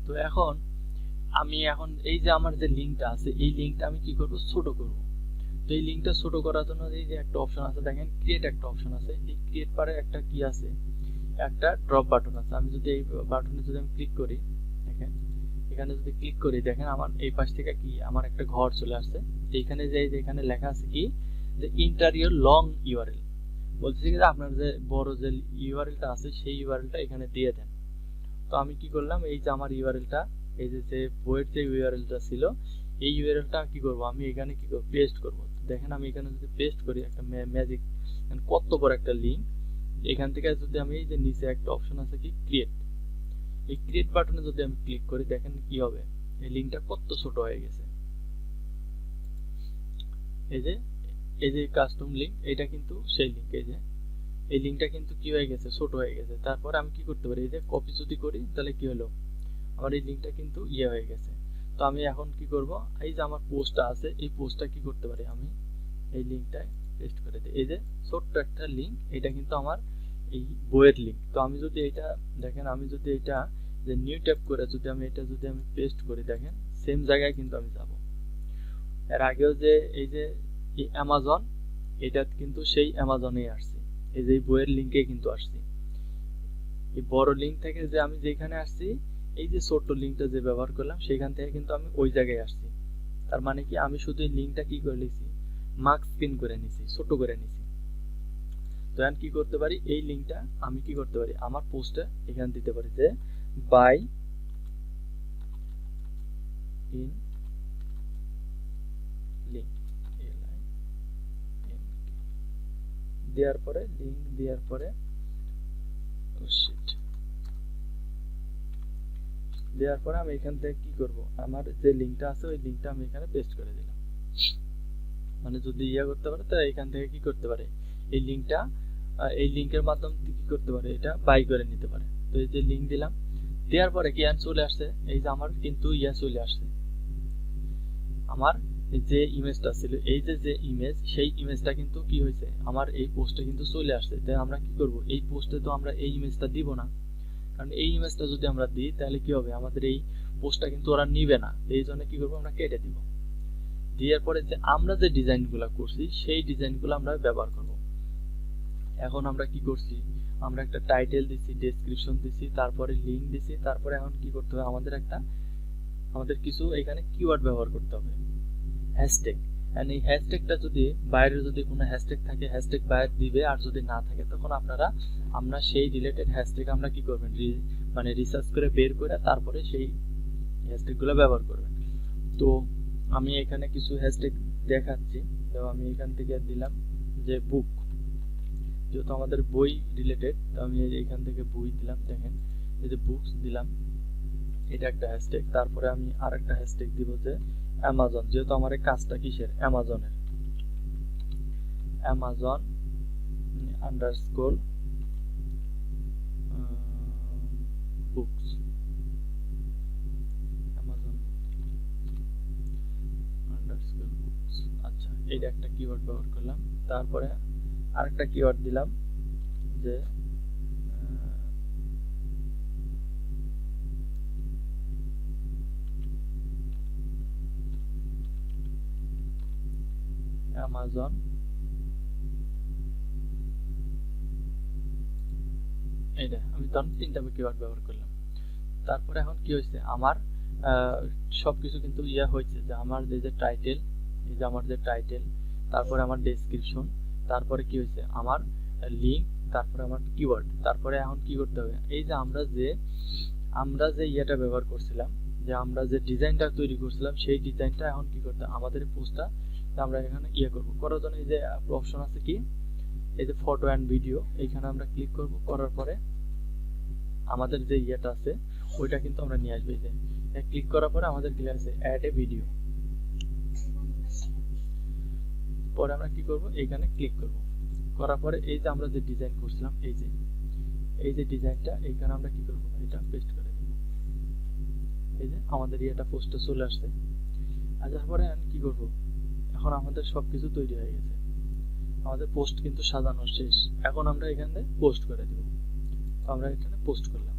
S1: তো এখন এই যে আমার যে লিঙ্কটা আছে এই লিঙ্কটা আমি কি করব, ছোট করব। তো এই লিঙ্কটা ছোট করার জন্য এই যে একটা অপশন আছে দেখেন, ক্রিয়েট একটা অপশন আছে। এই ক্রিয়েট পারে একটা কি আছে, একটা ড্রপ বাটন আছে। আমি যদি এই বাটনে যদি আমি ক্লিক করি, দেখেন এখানে যদি ক্লিক করি, দেখেন আমার এই পাশ থেকে কি আমার একটা ঘর চলে আসছে। এইখানে যে এখানে লেখা আছে কি যে ইন্টার ইউর লং ইউআরএল, বলছে কি যে আপনার যে বড় যে ইউআরএলটা আছে সেই ইউআরএলটা এখানে দিয়ে দেন। তো আমি কি করলাম, এই যে আমার ইউআরএলটা, এই যে বইয়ের যে ইউআরএলটা ছিল এই ইউআরএলটা কি করব, আমি এখানে কি করব, পেস্ট করব। দেখেন আমি এখানে যদি পেস্ট করি, একটা ম্যাজিক, কত বড় একটা লিংক। এখান থেকে যদি আমি এই যে নিচে একটা অপশন আছে কি ক্রিয়েট, এই ক্রিয়েট বাটনে যদি আমি ক্লিক করি, দেখেন কি হবে, এই লিংকটা কত ছোট হয়ে গেছে। এই যে কাস্টম লিংক, এটা কিন্তু সেই লিংক। এই লিংকটা কিন্তু কি হয়ে গেছে, ছোট হয়ে গেছে। তারপর আমি কি করতে পারি, এই যে কপি যদি করি তাহলে কি হলো, আমার এই লিংকটা কিন্তু হয়ে গেছে। তো আমি এখন কি করব, এই যে আমার পোস্টটা আছে এই পোস্টটা কি করতে পারি, আমি এই লিংকটায় পেস্ট করে দিই। এই যে ছোট্ট একটা লিংক, এটা কিন্তু আমার এই বইয়ের লিংক। তো আমি যদি এটা দেখেন, আমি যদি এটা যে নিউ ট্যাব করে যদি আমি এটা যদি আমি পেস্ট করি, দেখেন সেম জায়গায় কিন্তু আমি যাব। এর আগেও যে এই যে অ্যামাজন, এটা কিন্তু সেই অ্যামাজনেই আসছে, এই যে বইয়ের লিংকে কিন্তু আসছি। এই বড় লিংক থেকে যে আমি যেখানে আসছি, এই যে ছোট্ট লিংকটা যে ব্যবহার করলাম সেখান থেকে কিন্তু আমি ওই জায়গায় আসছি। তার মানে কি আমি শুধু এই লিংকটা কি করে নিছি, মার্ক স্ক্রিন করে নিছি, ছোট করে নিছি। তো এখন কি করতে পারি, এই লিংকটা আমি কি করতে পারি, আমার পোস্টে এখানে দিতে পারি যে বাই ইন লিংক, দেওয়ার পরে লিংক দেওয়ার পরে দেওয়ার পরে আমি এখান থেকে কি করব, আমার যে লিংকটা আছে ওই লিংকটা আমি এখানে পেস্ট করে দিলাম। মানে যদি করতে পারে তাহলে এখান থেকে কি করতে পারে, এই লিংকটা এই লিংকের মাধ্যমে কি করতে পারে, এটা বাই করে নিতে পারে। তো এই যে লিংক দিলাম, দেওয়ার পরে কি চলে আসছে, এই যে আমার কিন্তু চলে আসছে, আমার যে ইমেজটা ছিল, এই যে ইমেজ, সেই ইমেজটা কিন্তু কি হয়েছে, আমার এই পোস্টে কিন্তু চলে আসছে। তাই আমরা কি করব, এই পোস্টে তো আমরা এই ইমেজটা দিব না, কারণ এই ইমেজটা যদি আমরা দিই তাহলে কি হবে, আমাদের এই পোস্টটা কিন্তু ওরা নিবে না। এই জন্য কি করবো, আমরা কেটে দিব। দেওয়ার পরে যে আমরা যে ডিজাইনগুলো করছি সেই ডিজাইনগুলো আমরা ব্যবহার করব। এখন আমরা কি করছি, আমরা একটা টাইটেল দিছি, ডেসক্রিপশন দিছি, তারপরে লিংক দিছি, তারপরে এখন কি করতে হবে, আমাদের কিছু এখানে কিওয়ার্ড ব্যবহার করতে হবে, হ্যাশট্যাগ। এন্ড এই হ্যাশট্যাগটা যদি বাইরে যদি কোনো হ্যাশট্যাগ থাকে, হ্যাশট্যাগ বাইরে দিবে, আর যদি না থাকে তখন আমরা সেই রিলেটেড হ্যাশট্যাগ আমরা কি করবেন, মানে রিসার্চ করে বের করে তারপরে সেই হ্যাশট্যাগুলো ব্যবহার করবেন। তো আমি এখানে কিছু হ্যাশট্যাগ দেখাচ্ছি। তো আমি এখান থেকে দিলাম যে বুক, যেহেতু আমাদের বই রিলেটেড, তো আমি এখান থেকে বই দিলাম। দেখেন এই যে বুকস দিলাম, এটা একটা হ্যাশট্যাগ। তারপরে আমি আরেকটা হ্যাশট্যাগ দিব যে অ্যামাজন, যেহেতু আমার এই কাজটা কিসের, অ্যামাজনের, Amazon underscore books, Amazon underscore books. আচ্ছা, এইটা একটা কিওয়ার্ড ব্যবহার করলাম। তারপরে আরেকটা কিওয়ার্ড দিলাম যে অ্যামাজন এইটা আমি তখন 3টা কিওয়ার্ড ব্যবহার করলাম। তারপরে এখন কি হয়েছে, আমার সবকিছু কিন্তু হয়েছে যে আমার যে টাইটেল, এই যে আমার যে টাইটেল, তারপরে আমার ডেসক্রিপশন, তারপরে কি হয়েছে আমার লিঙ্ক, তারপরে আমার কিওয়ার্ড। তারপরে এখন কি করতে হবে, এই যে আমরা যে ইয়েটা ব্যবহার করছিলাম, যে আমরা যে ডিজাইনটা তৈরি করছিলাম, সেই ডিজাইনটা এখন কি করতে হবে, আমাদের পোস্টটা আমরা এখানে করব। করার জন্য এই যে অপশন আছে কি, এই যে ফটো অ্যান্ড ভিডিও, এইখানে আমরা ক্লিক করব। করার পরে আমাদের যে ইয়েটা আছে ওইটা কিন্তু আমরা নিয়ে আসবো। এই যে ক্লিক করার পরে আমাদের কি আছে, অ্যাড এ ভিডিও। পরে আমরা কি করব, এইখানে ক্লিক করব। করার পরে এই যে আমরা যে ডিজাইন করছিলাম, এই যে ডিজাইনটা এইখানে আমরা কি করব, এটা পেস্ট করে দেব। এই যে আমাদের এটা পোস্টে চলে আসছে। আসার পরে আমি কি করব, এখন আমাদের সবকিছু তৈরি হয়ে গেছে, আমাদের পোস্ট কিন্তু সাজানো শেষ। এখন আমরা এখানে পোস্ট করে দেব। তো আমরা এখানে পোস্ট করলাম।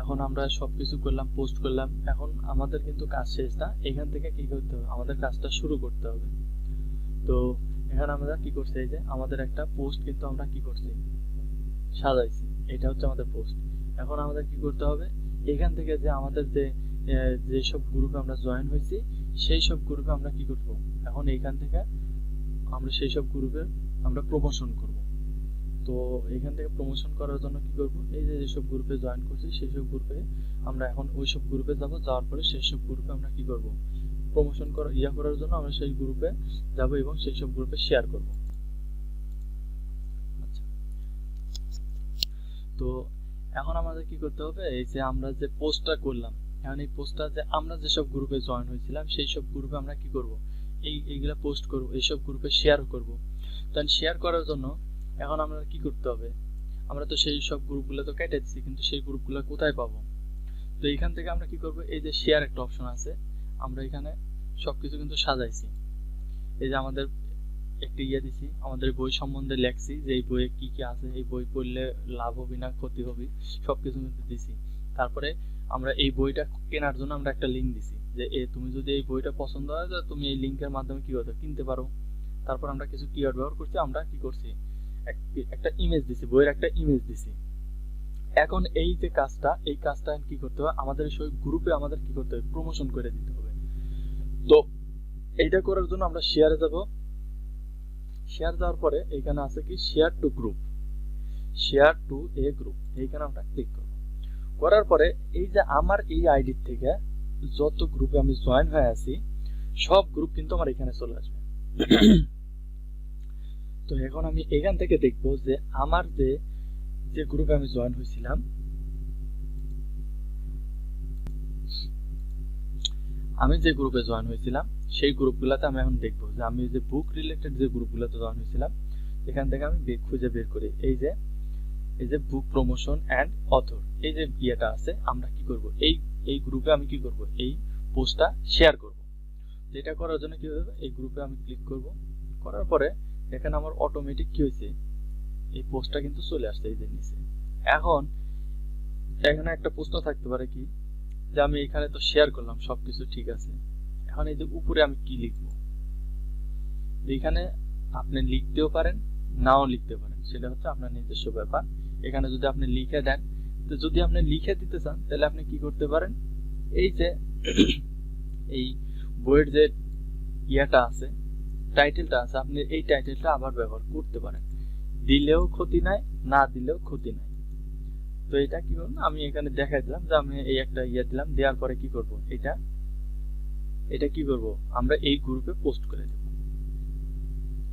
S1: এখন আমরা সবকিছু করলাম, পোস্ট করলাম। এখন আমাদের কিন্তু কাজ শেষ না, এখান থেকে কি করতে হবে, আমাদের কাজটা শুরু করতে হবে। তো এখানে আমরা কি করছি, এই যে আমাদের একটা পোস্ট কিন্তু আমরা কি করছি, সাজাইছি। এটা হচ্ছে আমাদের পোস্ট। এখন আমাদের কি করতে হবে, এখান থেকে যে আমাদের যেসব গ্রুপে আমরা জয়েন হয়েছি, সেই সব গ্রুপে আমরা কি করব, এখন এইখান থেকে আমরা সেই সব গ্রুপে আমরা প্রমোশন করব। তো এখান থেকে প্রমোশন করার জন্য কি করব, এই যে যেসব গ্রুপে জয়েন করছি সেই সব গ্রুপে আমরা এখন ওই সব গ্রুপে যাব। যাওয়ার পরে সেই সব গ্রুপে আমরা কি করব, প্রমোশন করার জন্য আমরা সেই গ্রুপে যাব এবং সেই সব গ্রুপে শেয়ার করব। আচ্ছা, তো এখন আমাদের কি করতে হবে, এই যে আমরা যে পোস্টটা করলাম, এখন এই পোস্টটা যে আমরা যেসব গ্রুপে জয়েন হয়েছিলাম সেই সব গ্রুপে আমরা কি করব, এইগুলা পোস্ট করব, এইসব গ্রুপে শেয়ার করব। তখন শেয়ার করার জন্য এখন আমরা কি করতে হবে, আমরা তো সেই সব গ্রুপগুলো তো কেটে দিচ্ছি, কিন্তু সেই গ্রুপগুলো কোথায় পাবো। তো এইখান থেকে আমরা কি করব, এই যে শেয়ার একটা অপশন আছে, আমরা এখানে সবকিছু কিন্তু সাজাইছি। এই যে আমাদের একটা দিছি, আমাদের বই সম্বন্ধে লেখছি যে এই বইয়ে কি কি আছে, এই বই পড়লে লাভ হবে না ক্ষতি হবে, সবকিছু কিন্তু দিছি। তারপরে আমরা এই বইটা কেনার জন্য আমরা একটা লিঙ্ক দিছি, যে তুমি যদি এই বইটা পছন্দ হয় তো তুমি এই লিঙ্কের মাধ্যমে কি করতে কিনতে পারো। তারপর আমরা কিছু কিওয়ার্ড ব্যবহার করছি, আমরা কি করছি, একটা ইমেজ দিছি, বইয়ের একটা ইমেজ দিছি। এখন এই যে কাজটা, এই কাজটা কি করতে হবে, আমাদের সেই গ্রুপে আমাদের কি করতে হবে, প্রমোশন করে দিতে হবে। তো এইটা করার জন্য আমরা শেয়ারে যাব। শেয়ার যাওয়ার পরে এখানে আছে কি, share two group, share two এ গ্রুপ, এইখানে আমরা ক্লিক করব। করার পরে এই যে আমার এই আইডি থেকে যত গ্রুপে আমি জয়েন হয়ে আছি সব গ্রুপ কিন্তু আমার এখানে চলে আসবে। তো এখন আমি এখান থেকে দেখব যে আমার যে গ্রুপে আমি জয়েন হয়েছিলাম, সেই গ্রুপগুলোতে আমি এখন দেখবো যে আমি যে বুক রিলেটেড যে গ্রুপগুলোতে জয়েন হয়েছিলাম এখান থেকে আমি খুঁজে বের করি। এই যে বুক প্রমোশন এন্ড অথর, এই যে ইয়েটা আছে, আমরা কি করব, এই গ্রুপে আমি কি করব, এই পোস্টটা শেয়ার করব। যেটা করার জন্য কি হবে, এই গ্রুপে আমি ক্লিক করব। করার পরে এখানে আমার অটোমেটিক কি হয়েছে, এই পোস্টটা কিন্তু চলে আসছে এই যে নিচে। এখন এখানে একটা প্রশ্ন থাকতে পারে কি, যে আমি এখানে তো শেয়ার করলাম, সবকিছু ঠিক আছে, এখন এই যে উপরে আমি কি লিখব, এখানে আপনি লিখতেও পারেন নাও লিখতে পারেন, সেটা হচ্ছে আপনার নিজস্ব ব্যাপার। এখানে যদি আপনি লিখে দেন, তো যদি আপনি লিখে দিতে চান তাহলে আপনি কি করতে পারেন, এই যে এই বইয়ের যে ইয়াটা আছে, টাইটেলটা আছে, আপনি এই টাইটেলটা আবার ব্যবহার করতে পারেন, দিলেও ক্ষতি নাই, না দিলেও ক্ষতি নাই। তো এটা কি করব, আমি এখানে দেখাই দিলাম যে আমি এই একটা দিলাম, দেওয়ার পরে কি করব, এটা কি করব, আমরা এই গ্রুপে পোস্ট করে দেব।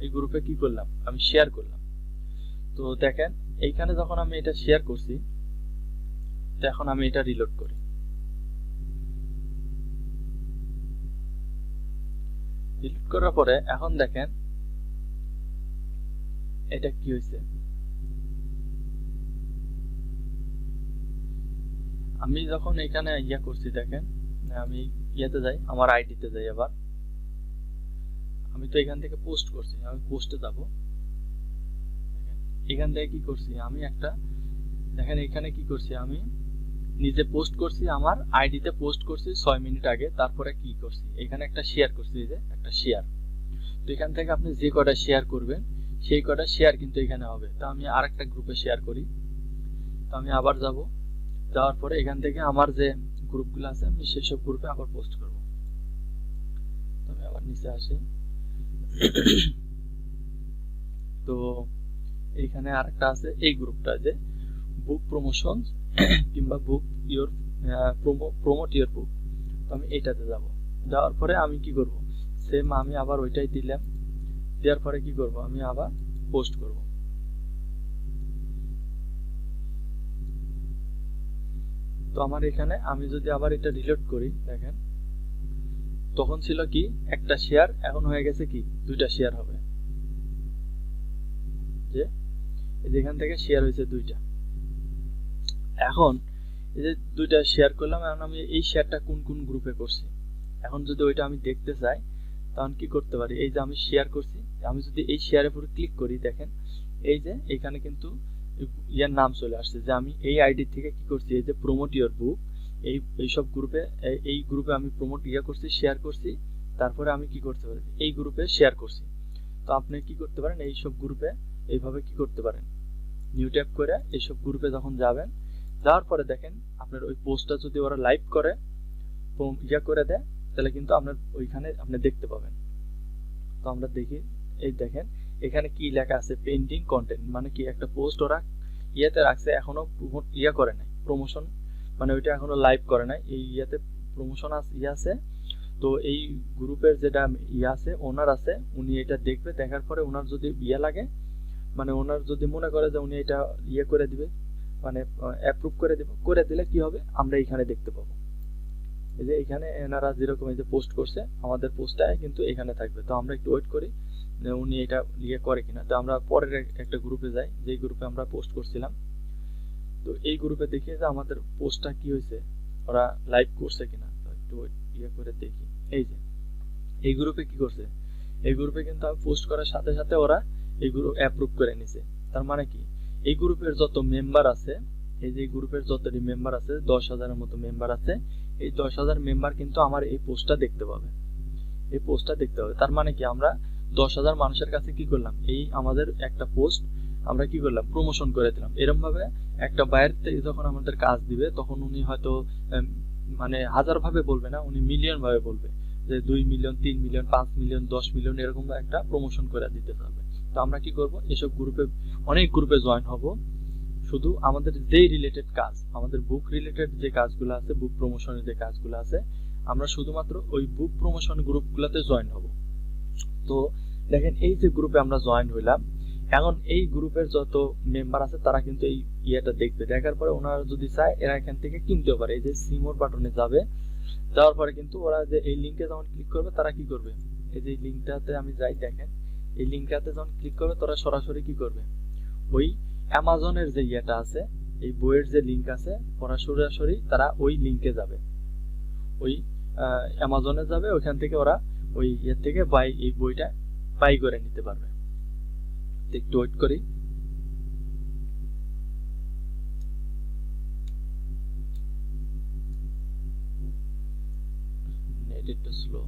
S1: এই গ্রুপে কি করলাম, আমি শেয়ার করলাম। তো দেখেন এইখানে যখন আমি এটা শেয়ার করছি, তো এখন আমি এটা রিলোড করি। ডিলিট করার পরে এখন দেখেন এটা কি হয়েছে। আমি যখন এখানে ইয়া করছি দেখেন, আমি ইয়াতে যাই, আমার আইডিতে যাই, আবার আমি তো এখান থেকে পোস্ট করছি, আমি পোস্টে যাব। এখান থেকে কি করছি আমি একটা, দেখেন এখানে কি করছি আমি নিজে পোস্ট করছি, আমার আইডিতে পোস্ট করছি 6 মিনিট আগে। তারপরে কি করছি এখানে একটা শেয়ার করছি, এই যে একটা শেয়ার। তো এখান থেকে আপনি যে কটা শেয়ার করবেন সেই কটা শেয়ার কিন্তু এখানে হবে। তো আমি আরেকটা গ্রুপে শেয়ার করি। তো আমি আবার যাব, যাওয়ার পরে এখান থেকে আমার যে গ্রুপগুলো আছে আমি সেসব গ্রুপে আবার পোস্ট করব। তো আমি আবার নিচে আসি। তো এইখানে আরেকটা আছে, এই গ্রুপটা যে বুক প্রমোশন কিংবা বুক ইওর প্রমোট ইওর বুক। তো আমি এটাতে যাব। যাওয়ার পরে আমি কি করব, সেম আমি আবার ওইটাই দিলাম। দেওয়ার পরে কি করব, আমি আবার পোস্ট করব। তো আমার এখানে আমি যদি আবার এটা রিলোড করি, দেখেন তখন ছিল কি একটা শেয়ার, এখন হয়ে গেছে কি দুইটা শেয়ার হবে। যে এখান থেকে শেয়ার হয়েছে দুইটা। এখন এই যে দুইটা শেয়ার করলাম, এখন আমি এই শেয়ারটা কোন কোন গ্রুপে করছি, এখন যদি ওইটা আমি দেখতে চাই তখন কি করতে পারি, এই যে আমি শেয়ার করছি, আমি যদি এই শেয়ারের উপরে ক্লিক করি, দেখেন এই যে এখানে কিন্তু ইয়ার নাম চলে আসছে, যে আমি এই আইডি থেকে কি করছি, এই যে প্রমোট ইওর বুক, এই সব গ্রুপে, এই গ্রুপে আমি প্রমোট করছি, শেয়ার করছি। তারপরে আমি কি করতে পারি, এই গ্রুপে শেয়ার করছি। তো আপনি কি করতে পারেন, এই সব গ্রুপে এইভাবে কি করতে পারেন, নিউ ট্যাব করে এইসব গ্রুপে যখন যাবেন, যাওয়ার পরে দেখেন আপনার ওই পোস্টটা যদি ওরা লাইভ করে করে দেয়, তাহলে কিন্তু আপনার ওইখানে আপনি দেখতে পাবেন। তো আমরা দেখি, এই দেখেন এখানে কি লেখা আছে, পেন্ডিং কন্টেন্ট, মানে কি একটা পোস্ট ওরা ইয়াতে রাখছে, এখনো করে নাই প্রমোশন, মানে ওইটা এখনো লাইভ করে নাই, এই ইয়াতে প্রমোশন আছে। তো এই গ্রুপের যেটা আছে, ওনার আছে, উনি এটা দেখবে, দেখার পরে ওনার যদি লাগে, মানে ওনার যদি মনে করে যে উনি এটা করে দিবে, মানে অ্যাপ্রুভ করে দিলে কি হবে, আমরা এখানে দেখতে পাবো। এই যে এখানে এনারা যেরকম এই যে পোস্ট করছে, আমাদের পোস্টটা কিন্তু এখানে থাকবে। তো আমরা একটু ওয়েট করি উনি এটা করে কিনা। তো আমরা পরের একটা গ্রুপে যাই, যে গ্রুপে আমরা পোস্ট করছিলাম। তো এই গ্রুপে দেখি যে আমাদের পোস্টটা কি হয়েছে, ওরা লাইভ করছে কিনা। তো একটু করে দেখি, এই যে এই গ্রুপে কি করছে, এই গ্রুপে কিন্তু আমি পোস্ট করার সাথে সাথে ওরা এই গ্রুপ অ্যাপ্রুভ করে নিছে। তার মানে কি, এই গ্রুপের যত মেম্বার আছে, এই যে গ্রুপের যতটি মেম্বার আছে, 10,000-এর মতো মেম্বার আছে, এই 10,000 মেম্বার কিন্তু আমার এই পোস্টটা দেখতে পাবে, এই পোস্টটা দেখতে পাবে। তার মানে কি, আমরা 10,000 মানুষের কাছে কি করলাম, এই আমাদের একটা পোস্ট আমরা কি করলাম, প্রমোশন করে দিলাম। এরকম ভাবে একটা বায়ার থেকে যখন আমাদের কাজ দিবে, তখন উনি হয়তো মানে 1000 ভাবে বলবে না, উনি মিলিয়ন ভাবে বলবে, যে 2 মিলিয়ন, 3 মিলিয়ন, 5 মিলিয়ন, 10 মিলিয়ন, এরকম একটা প্রমোশন করে দিতে পারবে। তো আমরা কি করব, এসব গ্রুপে, অনেক গ্রুপে জয়েন হব, শুধু আমাদের যেই রিলেটেড কাজ, আমাদের বুক রিলেটেড যে কাজগুলো আছে, বুক প্রমোশনের যে কাজগুলো আছে, আমরা শুধুমাত্র ওই বুক প্রমোশন গ্রুপগুলোতে জয়েন হব। তো দেখেন এই যে গ্রুপে আমরা জয়েন হইলাম, এখন এই গ্রুপের যত মেম্বার আছে তারা কিন্তু এই ইয়েটা দেখবে, দেখার পরে ওনারা যদি চায় এরা এখান থেকে কিনতেও পারে। এই যে সিমোর বাটনে যাবে, যাওয়ার পরে কিন্তু ওরা যে এই লিঙ্কে যখন ক্লিক করবে, তারা কি করবে, এই যে লিঙ্কটাতে আমি যাই, দেখেন এই লিঙ্কটাতে যখন ক্লিক করবে, তারা সরাসরি কি করবে, ওই অ্যামাজনের যে ইয়েটা আছে, এই বইয়ের যে লিঙ্ক আছে, ওরা সরাসরি তারা ওই লিঙ্কে যাবে, ওই অ্যামাজনে যাবে, ওইখান থেকে ওরা ওই ইয়ে থেকে এই বইটা বাই করে নিতে পারবে। একটু ওয়েট করি। নেট একটু স্লো।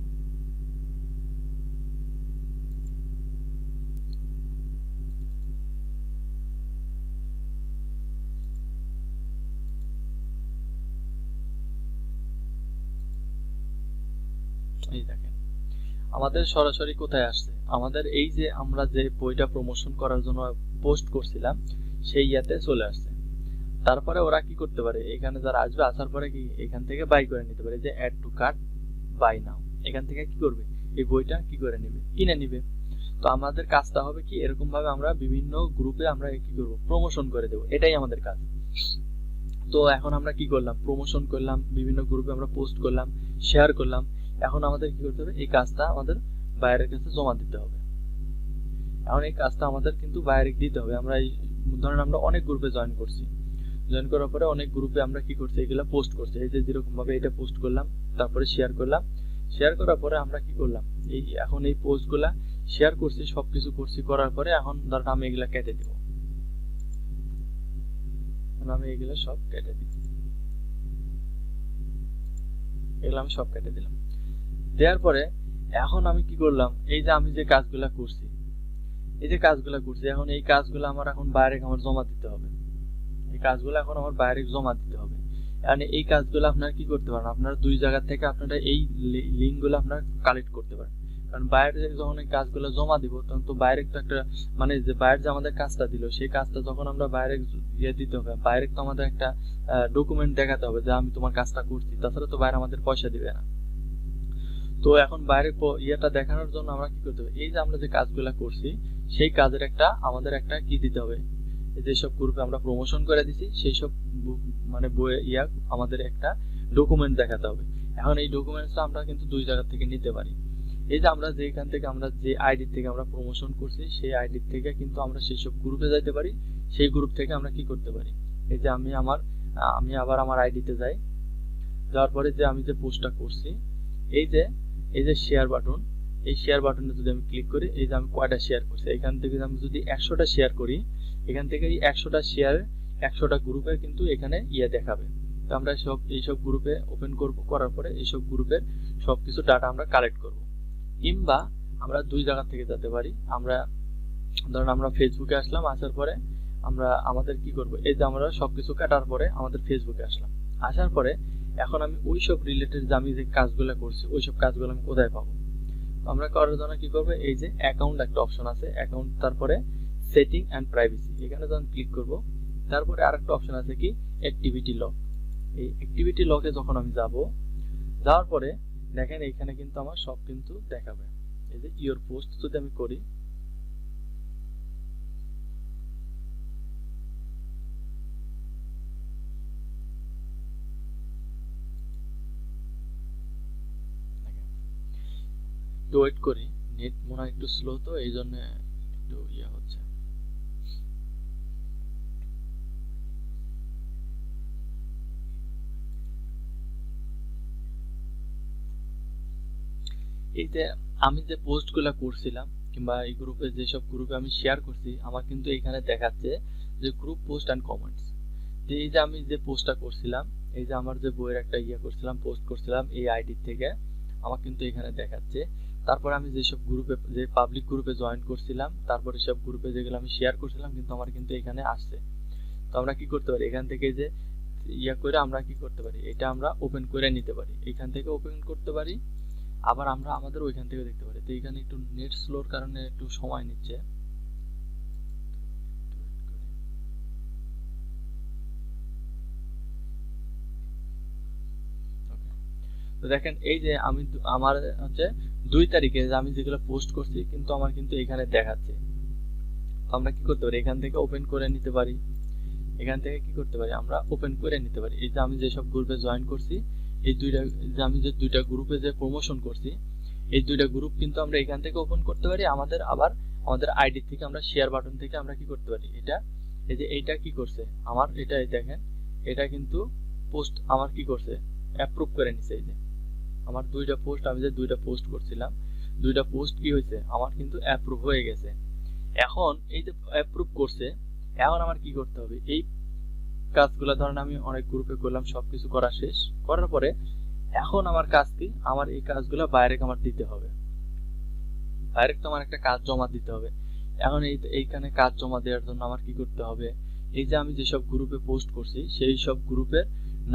S1: এই দেখেন আমাদের সরাসরি কোথায় আসছে, আমাদের এই যে আমরা যে বইটা প্রমোশন করার জন্য পোস্ট করছিলাম সেই ইয়াতে চলে আসছে। তারপরে ওরা কি করতে পারে, এখানে যারা আসবে, আসার পরে কি এখান থেকে বাই করে নিতে পারে, যে অ্যাড টু কার্ট বাই নাও, এখান থেকে কি করবে, এই বইটা কি করে নেবে, কিনে নিবে। তো আমাদের কাজটা হবে কি, এরকম ভাবে আমরা বিভিন্ন গ্রুপে আমরা কি করব, প্রমোশন করে দেব, এটাই আমাদের কাজ। তো এখন আমরা কি করলাম, প্রমোশন করলাম, বিভিন্ন গ্রুপে আমরা পোস্ট করলাম, শেয়ার করলাম। এখন আমাদের কি করতে হবে, এই কাজটা আমাদের বাইরের কাছে জমা দিতে হবে। এখন এই কাজটা আমাদের কিন্তু বাইরে দিতে হবে। আমরা এই ধরেন আমরা অনেক গ্রুপে জয়েন করছি, জয়েন করার পরে অনেক গ্রুপে আমরা কি করছি, এগুলা পোস্ট করছি। এই যে যেরকম ভাবে এটা পোস্ট করলাম, তারপরে শেয়ার করলাম, শেয়ার করার পরে আমরা কি করলাম, এই এখন এই পোস্টগুলা শেয়ার করছি, সবকিছু করছি, করার পরে এখন ধরেন আমি এগুলা কেটে দিব। আমি এগুলা সব কেটে দিই, এগুলো আমি সব কেটে দিলাম। দেওয়ার পরে এখন আমি কি করলাম, এই যে আমি যে কাজগুলা করছি, এই যে কাজগুলা করছি, এখন এই কাজগুলো আমার এখন বাইরে আমার জমা দিতে হবে। এই কাজগুলো এখন আমার বাইরে জমা দিতে হবে। মানে এই কাজগুলো আপনারা কি করতে পারেন, আপনারা দুই জায়গা থেকে আপনারা এই লিঙ্কগুলো আপনারা কালেক্ট করতে পারেন। কারণ বাইরে যখন এই কাজগুলো জমা দিব, তখন তো বাইরে তো একটা মানে যে বাইরে যে আমাদের কাজটা দিল, সেই কাজটা যখন আমরা বাইরে ইয়ে দিতে হবে, বাইরে তো আমাদের একটা ডকুমেন্ট দেখাতে হবে যে আমি তোমার কাজটা করছি, তাছাড়া তো বাইরে আমাদের পয়সা দিবে না। তো এখন বাইরে ইয়েটা দেখানোর জন্য আমরা কি করতে হবে, এই যে আমরা যে কাজগুলো করছি সেই কাজের একটা আমাদের একটা কি দিতে হবে, যেসব গ্রুপে আমরা প্রমোশন করে দিছি সেই সব মানে বইয়ে আমাদের একটা ডকুমেন্ট দেখাতে হবে। এখন এই ডকুমেন্টসটা আমরা কিন্তু দুই জায়গা থেকে নিতে পারি। এই যে আমরা যেখান থেকে আমরা যে আইডি থেকে আমরা প্রমোশন করছি সেই আইডি থেকে কিন্তু আমরা সেই সব গ্রুপে যাইতে পারি। সেই গ্রুপ থেকে আমরা কি করতে পারি, এই যে আমি আবার আমার আইডিতে যাই, যাওয়ার পরে যে আমি যে পোস্টটা করছি, এই যে শেয়ার বাটন, এই শেয়ার বাটনে যদি আমি ক্লিক করি, এই যে আমি কয়টা শেয়ার করছি, এখান থেকে আমি যদি 100টা শেয়ার করি, এখান থেকে এই 100টা শেয়ার 100টা গ্রুপে কিন্তু এখানে দেখাবে। তো আমরা এইসব গ্রুপে ওপেন করব, করার পরে এইসব গ্রুপের সবকিছু ডাটা আমরা কালেক্ট করব। কিংবা আমরা দুই জায়গা থেকে যেতে পারি। আমরা ধরুন আমরা ফেসবুকে আসলাম, আসার পরে আমরা আমাদের কি করব, এই যে আমরা সবকিছু কাটার পরে আমাদের ফেসবুকে আসলাম, আসার পরে এখন আমি ওইসব রিলেটেড যে আমি যে কাজগুলো করছি ওইসব কাজগুলো আমি কোথায় পাবো। আমরা করার জন্য কি করবো, এই যে অ্যাকাউন্ট একটা অপশন আছে, অ্যাকাউন্ট, তারপরে সেটিং এন্ড প্রাইভেসি, এখানে যখন ক্লিক করব, তারপরে আরেকটা অপশন আছে কি অ্যাক্টিভিটি লক। এই অ্যাক্টিভিটি লকে যখন আমি যাব, যাওয়ার পরে দেখেন এখানে কিন্তু আমার সব কিন্তু দেখাবে। এই যে ইওর পোস্ট যদি আমি করি, একটু ওয়েট করি, নেট মনে হয় একটু স্লো, তো এই জন্য একটু হচ্ছে। এই যে আমি যে পোস্টগুলো করছিলাম কিংবা এই গ্রুপে যেসব গ্রুপে আমি শেয়ার করছি, আমার কিন্তু এখানে দেখাচ্ছে যে গ্রুপ পোস্ট এন্ড কমেন্টস। যে এই যে আমি যে পোস্টটা করছিলাম, এই যে আমার যে বইয়ের একটা করছিলাম, পোস্ট করছিলাম এই আইডি থেকে, আমার কিন্তু এখানে দেখাচ্ছে। তারপরে আমি যেসব গ্রুপে যে পাবলিক গ্রুপে জয়েন করছিলাম, তারপরে সব গ্রুপে যেগুলো আমি শেয়ার করছিলাম কিন্তু আমার কিন্তু এখানে আসছে। তো আমরা কি করতে পারি, এখান থেকে যে করে আমরা কি করতে পারি, এটা আমরা ওপেন করে নিতে পারি, এখান থেকে ওপেন করতে পারি, আবার আমরা আমাদের ওইখান থেকে দেখতে পারি। তো এখানে একটু নেট স্লোর কারণে একটু সময় নিচ্ছে। তো দেখেন এই যে আমি আমার হচ্ছে 2 তারিখে যে আমি যেগুলো পোস্ট করছি কিন্তু আমার কিন্তু এখানে দেখাচ্ছে। তো আমরা কি করতে পারি, এখান থেকে ওপেন করে নিতে পারি, এখান থেকে কি করতে পারি, আমরা ওপেন করে নিতে পারি। এই যে আমি যেসব গ্রুপে জয়েন করছি, এই দুইটা যে আমি যে দুইটা গ্রুপে যে প্রমোশন করছি, এই দুইটা গ্রুপ কিন্তু আমরা এখান থেকে ওপেন করতে পারি। আমাদের আইডি থেকে আমরা শেয়ার বাটন থেকে আমরা কি করতে পারি, এটা এই যে এইটা কি করছে আমার, এটা দেখেন এটা কিন্তু পোস্ট আমার কি করছে, অ্যাপ্রুভ করে নিছে। এই যে আমার দুইটা পোস্ট, আমি যে দুইটা পোস্ট করছিলাম, দুইটা পোস্ট কি হয়েছে আমার কিন্তু অ্যাপ্রুভ হয়ে গেছে। এখন এই যে অ্যাপ্রুভ করছে, এখন আমার কি করতে হবে, এই কাজগুলো ধরেন আমি অনেক গ্রুপে করলাম, সবকিছু করা শেষ করার পরে এখন আমার কাজ কি, আমার এই কাজগুলো বাইরে আমার দিতে হবে, বাইরে তো আমার একটা কাজ জমা দিতে হবে। এখন এইখানে কাজ জমা দেওয়ার জন্য আমার কি করতে হবে, এই যে আমি যেসব গ্রুপে পোস্ট করছি সেই সব গ্রুপের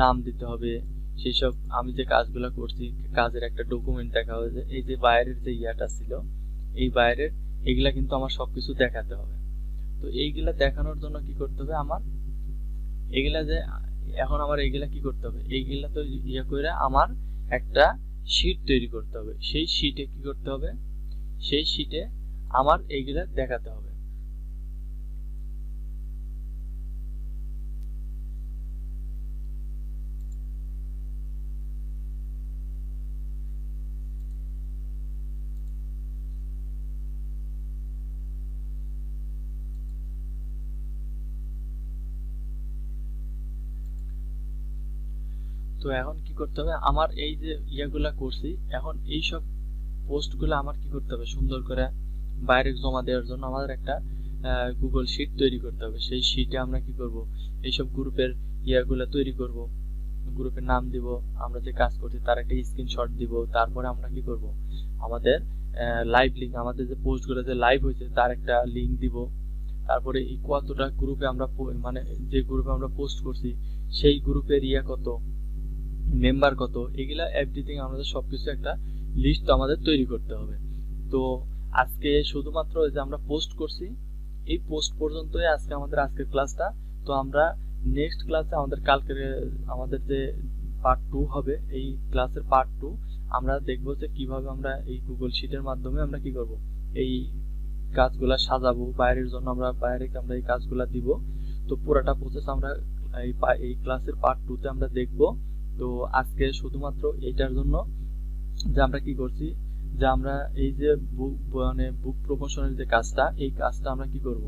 S1: নাম দিতে হবে, সেই সব আমি যে কাজগুলো করছি কাজের একটা ডকুমেন্ট দেখা হবে, যে এই যে বাইরের যে ইয়াটা ছিল এই বাইরের এগুলা কিন্তু আমার সবকিছু দেখাতে হবে। তো এইগুলা দেখানোর জন্য কি করতে হবে, আমার এগুলা যে এখন আমার এইগুলা কি করতে হবে, এইগুলা তো করে আমার একটা শীট তৈরি করতে হবে। সেই শীটে কি করতে হবে, সেই শীটে আমার এইগুলা দেখাতে হবে। তো এখন কি করতে হবে, আমার এই যে ইয়াগুলা করছি, এখন এই সব পোস্টগুলো আমার কি করতে হবে, সুন্দর করে বাইরে জমা দেওয়ার জন্য আমাদের একটা গুগল শিট তৈরি করতে হবে। সেই শিটে আমরা কি করব, এইসব গ্রুপের ইয়াগুলো তৈরি করব, গ্রুপের নাম দিব, আমরা যে কাজ করছি তার একটা স্ক্রিনশট দিব, তারপরে আমরা কি করব, আমাদের লাইভ লিঙ্ক, আমাদের যে পোস্টগুলো যে লাইভ হয়েছে তার একটা লিঙ্ক দিব, তারপরে এই কতটা গ্রুপে আমরা মানে যে গ্রুপে আমরা পোস্ট করছি সেই গ্রুপের ইয়া কত, মেম্বার কত, এগুলা এভরিথিং আমাদের সবকিছু একটা লিস্ট আমাদের তৈরি করতে হবে। তো আজকে শুধুমাত্র যে আমরা পোস্ট করছি এই পোস্ট পর্যন্তই আজকে আমাদের আজকের ক্লাসটা। তো আমরা নেক্সট ক্লাসে আমাদের যে পার্ট 2 হবে, এই ক্লাসের পার্ট 2 আমরা দেখব যে কিভাবে আমরা এই গুগল শিটের মাধ্যমে আমরা কি করব, এই কাজগুলা সাজাবো, বাইরের জন্য আমরা এই কাজগুলা দিব। তো পুরোটা প্রসেস আমরা এই ক্লাসের পার্ট 2 তে আমরা দেখব। তো আজকে শুধুমাত্র এইটার জন্য যে আমরা কি করছি, যে আমরা এই যে বুক প্রমোশনের যে কাজটা, এই কাজটা আমরা কি করব,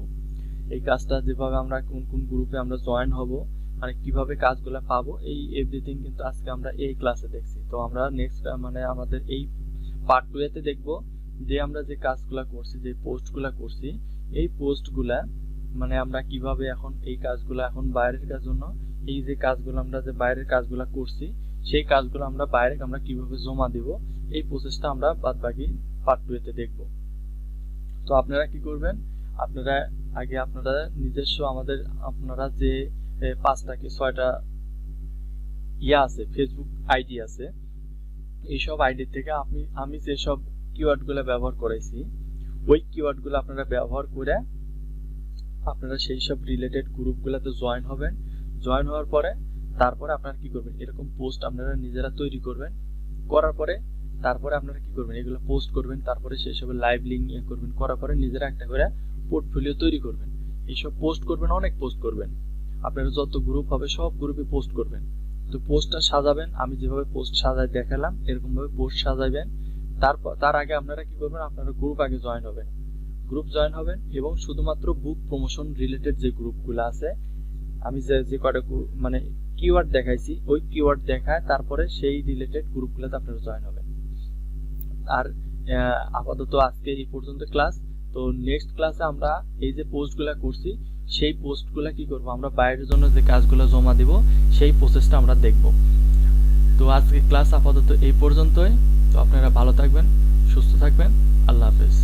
S1: এই কাজটা যেভাবে আমরা কোন কোন গ্রুপে আমরা জয়েন হব, মানে কিভাবে কাজগুলো পাবো, এই এভরিথিং কিন্তু আজকে আমরা এই ক্লাসে দেখছি। তো আমরা নেক্সট মানে আমাদের এই পার্ট 2 এতে দেখব যে আমরা যে কাজগুলো করছি, যে পোস্টগুলো করছি, এই পোস্টগুলা মানে আমরা কিভাবে এখন এই কাজগুলো এখন বাইরের কাজ জন্য এই যে কাজগুলো আমরা যে বাইরের কাজগুলো করছি সেই কাজগুলো আমরা বাইরে আমরা কিভাবে জমা দিব, এই প্রসেসটা আমরা বাদবাকি পার্ট 2 এতে দেখব। তো আপনারা কি করবেন, আপনারা আগে আপনারা নিজস্ব আপনারা যে 5টা কি 6টা ইয়া আছে, ফেসবুক আইডি আছে, এইসব আইডি থেকে আমি যে সব কিওয়ার্ডগুলো ব্যবহার করেছি ওই কিওয়ার্ডগুলো আপনারা ব্যবহার করে আপনারা সেই সব রিলেটেড গ্রুপগুলোতে জয়েন হবেন। জয়েন হওয়ার পরে তারপরে আপনারা কি করবেন, এরকম পোস্ট আপনারা নিজেরা তৈরি করবেন, করার পরে তারপরে আপনারা কি করবেন, এগুলো পোস্ট করবেন, তারপরে সেই সব লাইভ লিঙ্ক করবেন, করার পরে নিজেরা একটা করে পোর্টফোলিও তৈরি করবেন। এইসব পোস্ট করবেন, অনেক পোস্ট করবেন, আপনারা যত গ্রুপ হবে সব গ্রুপে পোস্ট করবেন। তো পোস্টটা সাজাবেন, আমি যেভাবে পোস্ট সাজাই দেখালাম এরকম ভাবে পোস্ট সাজাবেন। তার আগে আপনারা কি করবেন, আপনারা গ্রুপ আগে জয়েন হবেন, গ্রুপ জয়েন হবেন এবং শুধুমাত্র বুক প্রমোশন রিলেটেড যে গ্রুপগুলো আছে, আমি যে কয়টা মানে কিওয়ার্ড দেখাইছি ওই কিওয়ার্ড দেখায় তারপরে সেই রিলেটেড গ্রুপগুলোতে আপনারা জয়েন হবেন। আর আপাতত আজকে এই পর্যন্ত ক্লাস। তো নেক্সট ক্লাসে আমরা এই যে পোস্টগুলো করছি সেই পোস্টগুলো কি করব, আমরা বাইরের জন্য যে কাজগুলো জমা দিব সেই প্রসেসটা আমরা দেখব। তো আজকে ক্লাস আপাতত এই পর্যন্তই। তো আপনারা ভালো থাকবেন, সুস্থ থাকবেন, আল্লাহ হাফেজ।